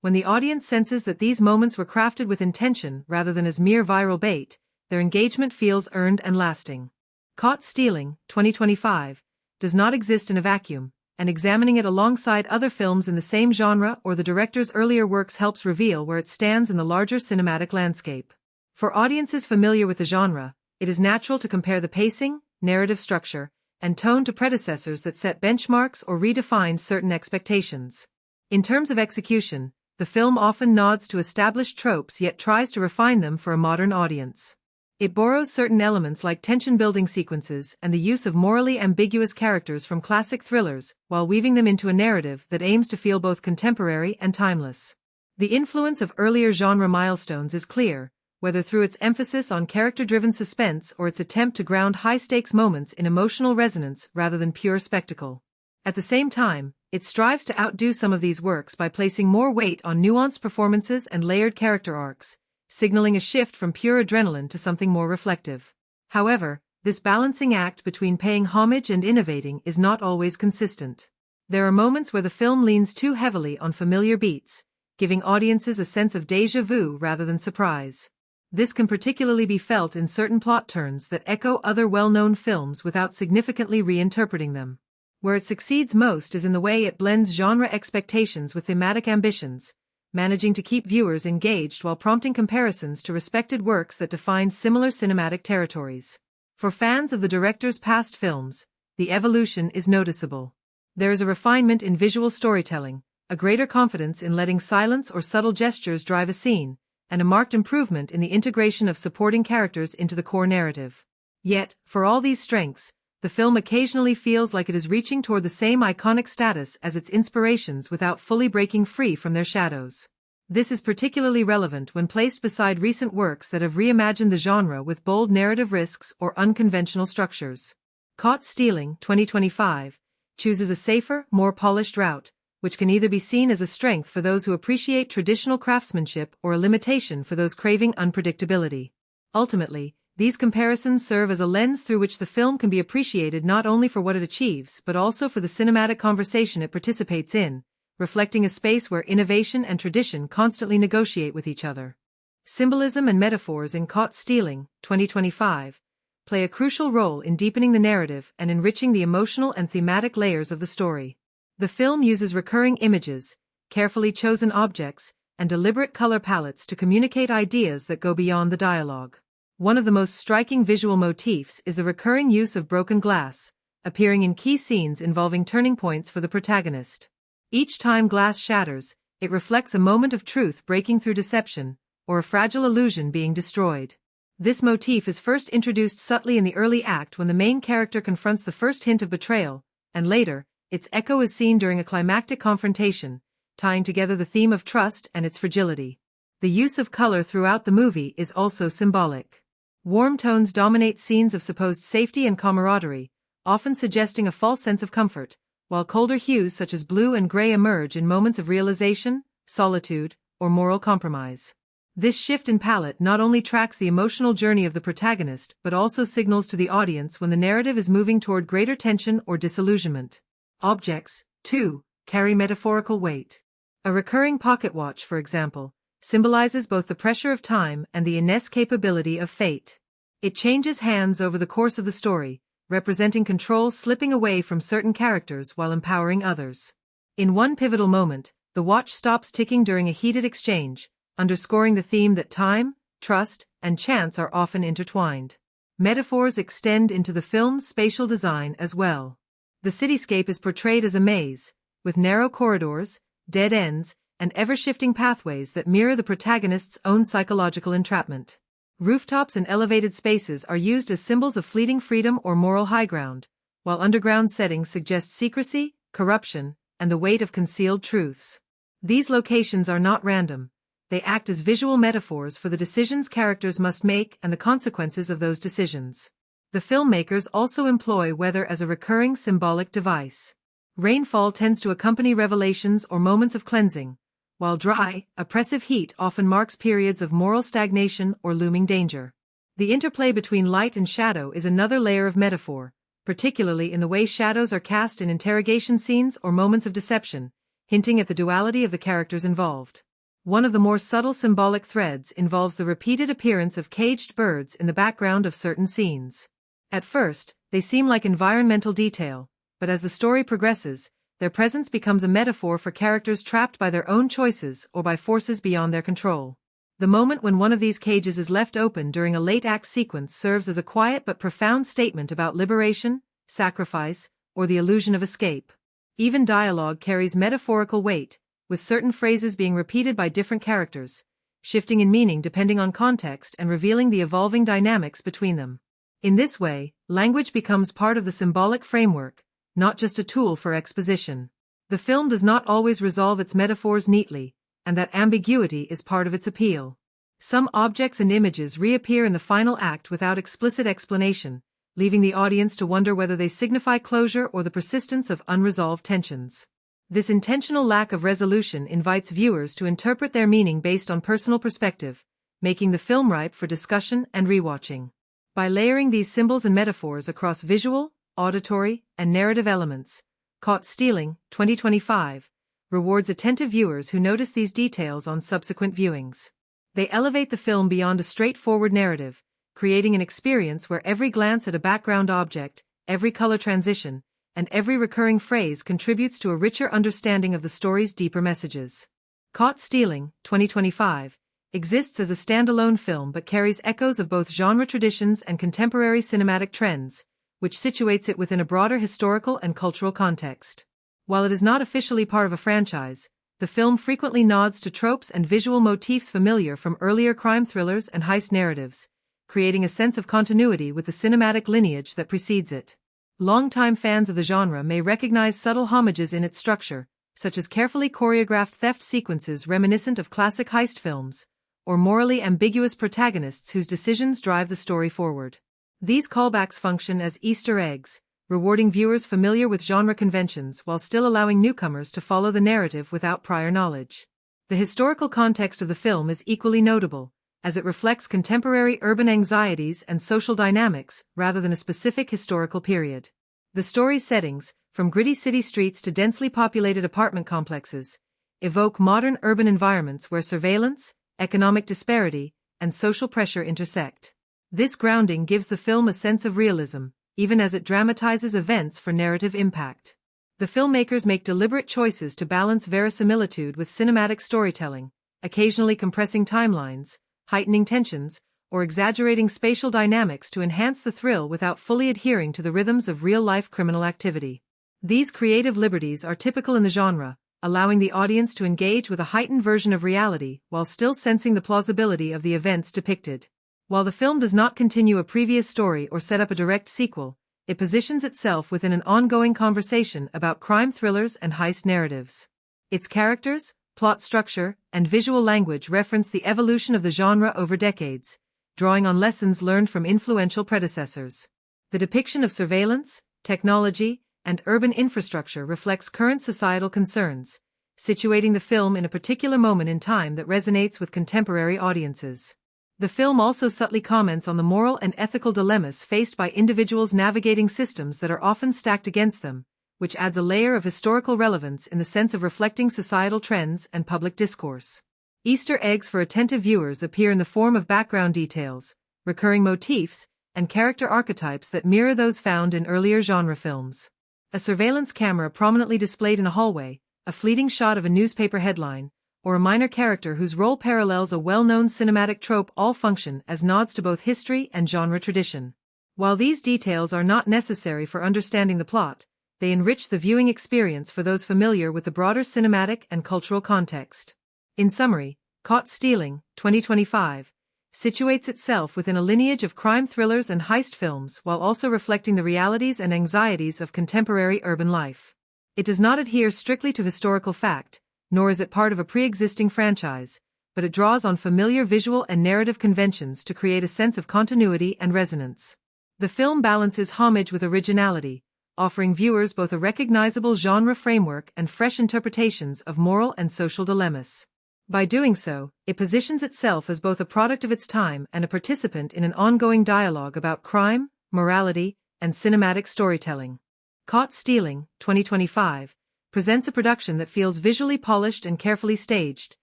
Speaker 1: When the audience senses that these moments were crafted with intention rather than as mere viral bait, their engagement feels earned and lasting. Caught Stealing, 2025, does not exist in a vacuum, and examining it alongside other films in the same genre or the director's earlier works helps reveal where it stands in the larger cinematic landscape. For audiences familiar with the genre, it is natural to compare the pacing, narrative structure, and tone to predecessors that set benchmarks or redefined certain expectations. In terms of execution, the film often nods to established tropes yet tries to refine them for a modern audience. It borrows certain elements like tension-building sequences and the use of morally ambiguous characters from classic thrillers, while weaving them into a narrative that aims to feel both contemporary and timeless. The influence of earlier genre milestones is clear, whether through its emphasis on character-driven suspense or its attempt to ground high-stakes moments in emotional resonance rather than pure spectacle. At the same time, it strives to outdo some of these works by placing more weight on nuanced performances and layered character arcs, signaling a shift from pure adrenaline to something more reflective. However, this balancing act between paying homage and innovating is not always consistent. There are moments where the film leans too heavily on familiar beats, giving audiences a sense of déjà vu rather than surprise. This can particularly be felt in certain plot turns that echo other well-known films without significantly reinterpreting them. Where it succeeds most is in the way it blends genre expectations with thematic ambitions, managing to keep viewers engaged while prompting comparisons to respected works that define similar cinematic territories. For fans of the director's past films, the evolution is noticeable. There is a refinement in visual storytelling, a greater confidence in letting silence or subtle gestures drive a scene, and a marked improvement in the integration of supporting characters into the core narrative. Yet, for all these strengths, the film occasionally feels like it is reaching toward the same iconic status as its inspirations without fully breaking free from their shadows. This is particularly relevant when placed beside recent works that have reimagined the genre with bold narrative risks or unconventional structures. Caught Stealing, 2025, chooses a safer, more polished route, which can either be seen as a strength for those who appreciate traditional craftsmanship or a limitation for those craving unpredictability. Ultimately, these comparisons serve as a lens through which the film can be appreciated not only for what it achieves but also for the cinematic conversation it participates in, reflecting a space where innovation and tradition constantly negotiate with each other. Symbolism and metaphors in Caught Stealing, 2025, play a crucial role in deepening the narrative and enriching the emotional and thematic layers of the story. The film uses recurring images, carefully chosen objects, and deliberate color palettes to communicate ideas that go beyond the dialogue. One of the most striking visual motifs is the recurring use of broken glass, appearing in key scenes involving turning points for the protagonist. Each time glass shatters, it reflects a moment of truth breaking through deception, or a fragile illusion being destroyed. This motif is first introduced subtly in the early act when the main character confronts the first hint of betrayal, and later, its echo is seen during a climactic confrontation, tying together the theme of trust and its fragility. The use of color throughout the movie is also symbolic. Warm tones dominate scenes of supposed safety and camaraderie, often suggesting a false sense of comfort, while colder hues such as blue and gray emerge in moments of realization, solitude, or moral compromise. This shift in palette not only tracks the emotional journey of the protagonist but also signals to the audience when the narrative is moving toward greater tension or disillusionment. Objects, too, carry metaphorical weight. A recurring pocket watch, for example, symbolizes both the pressure of time and the inescapability of fate. It changes hands over the course of the story, representing control slipping away from certain characters while empowering others. In one pivotal moment, the watch stops ticking during a heated exchange, underscoring the theme that time, trust, and chance are often intertwined. Metaphors extend into the film's spatial design as well. The cityscape is portrayed as a maze, with narrow corridors, dead ends, and ever-shifting pathways that mirror the protagonist's own psychological entrapment. Rooftops and elevated spaces are used as symbols of fleeting freedom or moral high ground, while underground settings suggest secrecy, corruption, and the weight of concealed truths. These locations are not random. They act as visual metaphors for the decisions characters must make and the consequences of those decisions. The filmmakers also employ weather as a recurring symbolic device. Rainfall tends to accompany revelations or moments of cleansing, while dry, oppressive heat often marks periods of moral stagnation or looming danger. The interplay between light and shadow is another layer of metaphor, particularly in the way shadows are cast in interrogation scenes or moments of deception, hinting at the duality of the characters involved. One of the more subtle symbolic threads involves the repeated appearance of caged birds in the background of certain scenes. At first, they seem like environmental detail, but as the story progresses, their presence becomes a metaphor for characters trapped by their own choices or by forces beyond their control. The moment when one of these cages is left open during a late-act sequence serves as a quiet but profound statement about liberation, sacrifice, or the illusion of escape. Even dialogue carries metaphorical weight, with certain phrases being repeated by different characters, shifting in meaning depending on context and revealing the evolving dynamics between them. In this way, language becomes part of the symbolic framework, not just a tool for exposition. The film does not always resolve its metaphors neatly, and that ambiguity is part of its appeal. Some objects and images reappear in the final act without explicit explanation, leaving the audience to wonder whether they signify closure or the persistence of unresolved tensions. This intentional lack of resolution invites viewers to interpret their meaning based on personal perspective, making the film ripe for discussion and rewatching. By layering these symbols and metaphors across visual, auditory, and narrative elements, Caught Stealing, 2025, rewards attentive viewers who notice these details on subsequent viewings. They elevate the film beyond a straightforward narrative, creating an experience where every glance at a background object, every color transition, and every recurring phrase contributes to a richer understanding of the story's deeper messages. Caught Stealing, 2025, exists as a standalone film but carries echoes of both genre traditions and contemporary cinematic trends, which situates it within a broader historical and cultural context. While it is not officially part of a franchise, the film frequently nods to tropes and visual motifs familiar from earlier crime thrillers and heist narratives, creating a sense of continuity with the cinematic lineage that precedes it. Longtime fans of the genre may recognize subtle homages in its structure, such as carefully choreographed theft sequences reminiscent of classic heist films, or morally ambiguous protagonists whose decisions drive the story forward. These callbacks function as Easter eggs, rewarding viewers familiar with genre conventions while still allowing newcomers to follow the narrative without prior knowledge. The historical context of the film is equally notable, as it reflects contemporary urban anxieties and social dynamics rather than a specific historical period. The story's settings, from gritty city streets to densely populated apartment complexes, evoke modern urban environments where surveillance, economic disparity, and social pressure intersect. This grounding gives the film a sense of realism, even as it dramatizes events for narrative impact. The filmmakers make deliberate choices to balance verisimilitude with cinematic storytelling, occasionally compressing timelines, heightening tensions, or exaggerating spatial dynamics to enhance the thrill without fully adhering to the rhythms of real-life criminal activity. These creative liberties are typical in the genre, allowing the audience to engage with a heightened version of reality while still sensing the plausibility of the events depicted. While the film does not continue a previous story or set up a direct sequel, it positions itself within an ongoing conversation about crime thrillers and heist narratives. Its characters, plot structure, and visual language reference the evolution of the genre over decades, drawing on lessons learned from influential predecessors. The depiction of surveillance, technology, and urban infrastructure reflects current societal concerns, situating the film in a particular moment in time that resonates with contemporary audiences. The film also subtly comments on the moral and ethical dilemmas faced by individuals navigating systems that are often stacked against them, which adds a layer of historical relevance in the sense of reflecting societal trends and public discourse. Easter eggs for attentive viewers appear in the form of background details, recurring motifs, and character archetypes that mirror those found in earlier genre films. A surveillance camera prominently displayed in a hallway, a fleeting shot of a newspaper headline, or a minor character whose role parallels a well-known cinematic trope all function as nods to both history and genre tradition. While these details are not necessary for understanding the plot, they enrich the viewing experience for those familiar with the broader cinematic and cultural context. In summary, Caught Stealing, 2025, situates itself within a lineage of crime thrillers and heist films while also reflecting the realities and anxieties of contemporary urban life. It does not adhere strictly to historical fact, nor is it part of a pre-existing franchise, but it draws on familiar visual and narrative conventions to create a sense of continuity and resonance. The film balances homage with originality, offering viewers both a recognizable genre framework and fresh interpretations of moral and social dilemmas. By doing so, it positions itself as both a product of its time and a participant in an ongoing dialogue about crime, morality, and cinematic storytelling. Caught Stealing, 2025, presents a production that feels visually polished and carefully staged,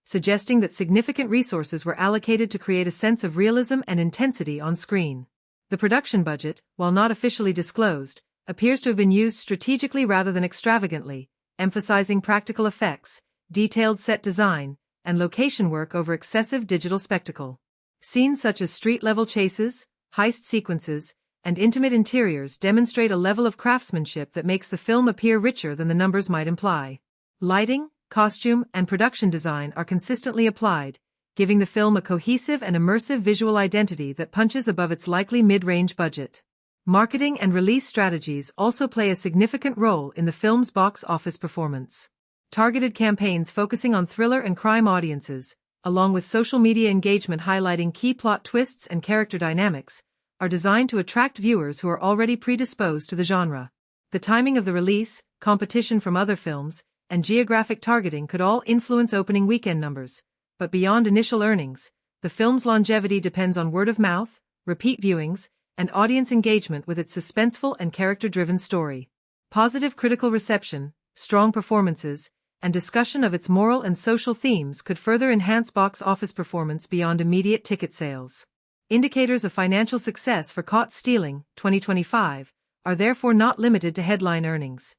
Speaker 1: suggesting that significant resources were allocated to create a sense of realism and intensity on screen. The production budget, while not officially disclosed, appears to have been used strategically rather than extravagantly, emphasizing practical effects, detailed set design, and location work over excessive digital spectacle. Scenes such as street-level chases, heist sequences, and intimate interiors demonstrate a level of craftsmanship that makes the film appear richer than the numbers might imply. Lighting, costume, and production design are consistently applied, giving the film a cohesive and immersive visual identity that punches above its likely mid-range budget. Marketing and release strategies also play a significant role in the film's box office performance. Targeted campaigns focusing on thriller and crime audiences, along with social media engagement highlighting key plot twists and character dynamics, are designed to attract viewers who are already predisposed to the genre. The timing of the release, competition from other films, and geographic targeting could all influence opening weekend numbers, but beyond initial earnings, the film's longevity depends on word of mouth, repeat viewings, and audience engagement with its suspenseful and character-driven story. Positive critical reception, strong performances, and discussion of its moral and social themes could further enhance box office performance beyond immediate ticket sales. Indicators of financial success for Caught Stealing, 2025, are therefore not limited to headline earnings.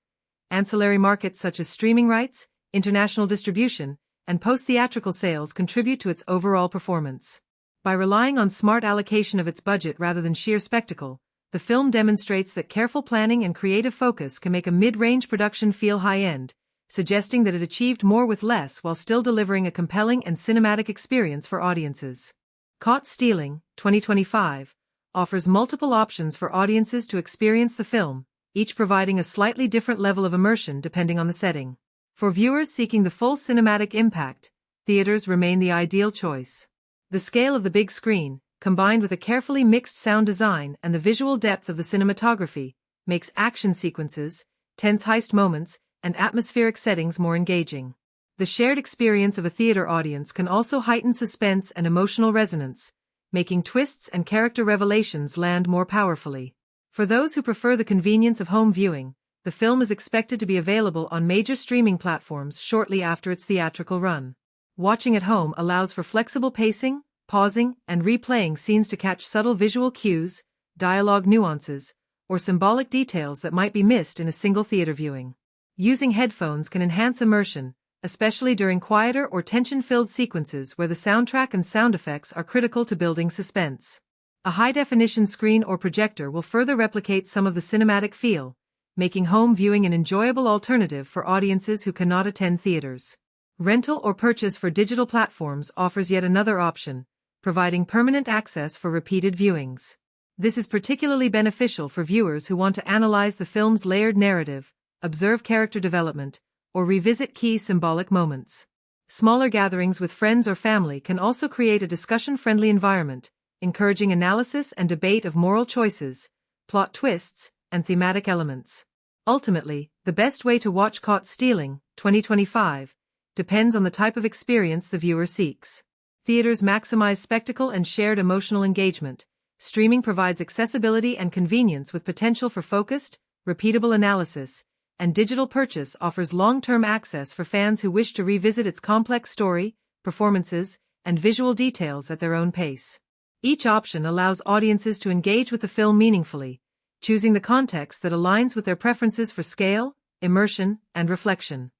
Speaker 1: Ancillary markets such as streaming rights, international distribution, and post-theatrical sales contribute to its overall performance. By relying on smart allocation of its budget rather than sheer spectacle, the film demonstrates that careful planning and creative focus can make a mid-range production feel high-end, suggesting that it achieved more with less while still delivering a compelling and cinematic experience for audiences. Caught Stealing, 2025, offers multiple options for audiences to experience the film, each providing a slightly different level of immersion depending on the setting. For viewers seeking the full cinematic impact, theaters remain the ideal choice. The scale of the big screen, combined with a carefully mixed sound design and the visual depth of the cinematography, makes action sequences, tense heist moments, and atmospheric settings more engaging. The shared experience of a theater audience can also heighten suspense and emotional resonance, making twists and character revelations land more powerfully. For those who prefer the convenience of home viewing, the film is expected to be available on major streaming platforms shortly after its theatrical run. Watching at home allows for flexible pacing, pausing, and replaying scenes to catch subtle visual cues, dialogue nuances, or symbolic details that might be missed in a single theater viewing. Using headphones can enhance immersion, especially during quieter or tension-filled sequences where the soundtrack and sound effects are critical to building suspense. A high-definition screen or projector will further replicate some of the cinematic feel, making home viewing an enjoyable alternative for audiences who cannot attend theaters. Rental or purchase for digital platforms offers yet another option, providing permanent access for repeated viewings. This is particularly beneficial for viewers who want to analyze the film's layered narrative, observe character development, or revisit key symbolic moments. Smaller gatherings with friends or family can also create a discussion-friendly environment, encouraging analysis and debate of moral choices, plot twists, and thematic elements. Ultimately, the best way to watch Caught Stealing, 2025, depends on the type of experience the viewer seeks. Theaters maximize spectacle and shared emotional engagement. Streaming provides accessibility and convenience with potential for focused, repeatable analysis, and digital purchase offers long-term access for fans who wish to revisit its complex story, performances, and visual details at their own pace. Each option allows audiences to engage with the film meaningfully, choosing the context that aligns with their preferences for scale, immersion, and reflection.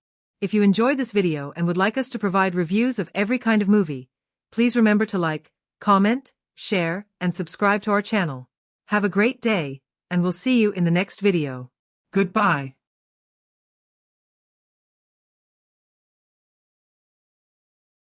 Speaker 1: If you enjoyed this video and would like us to provide reviews of every kind of movie, please remember to like, comment, share, and subscribe to our channel. Have a great day, and we'll see you in the next video.
Speaker 2: Goodbye.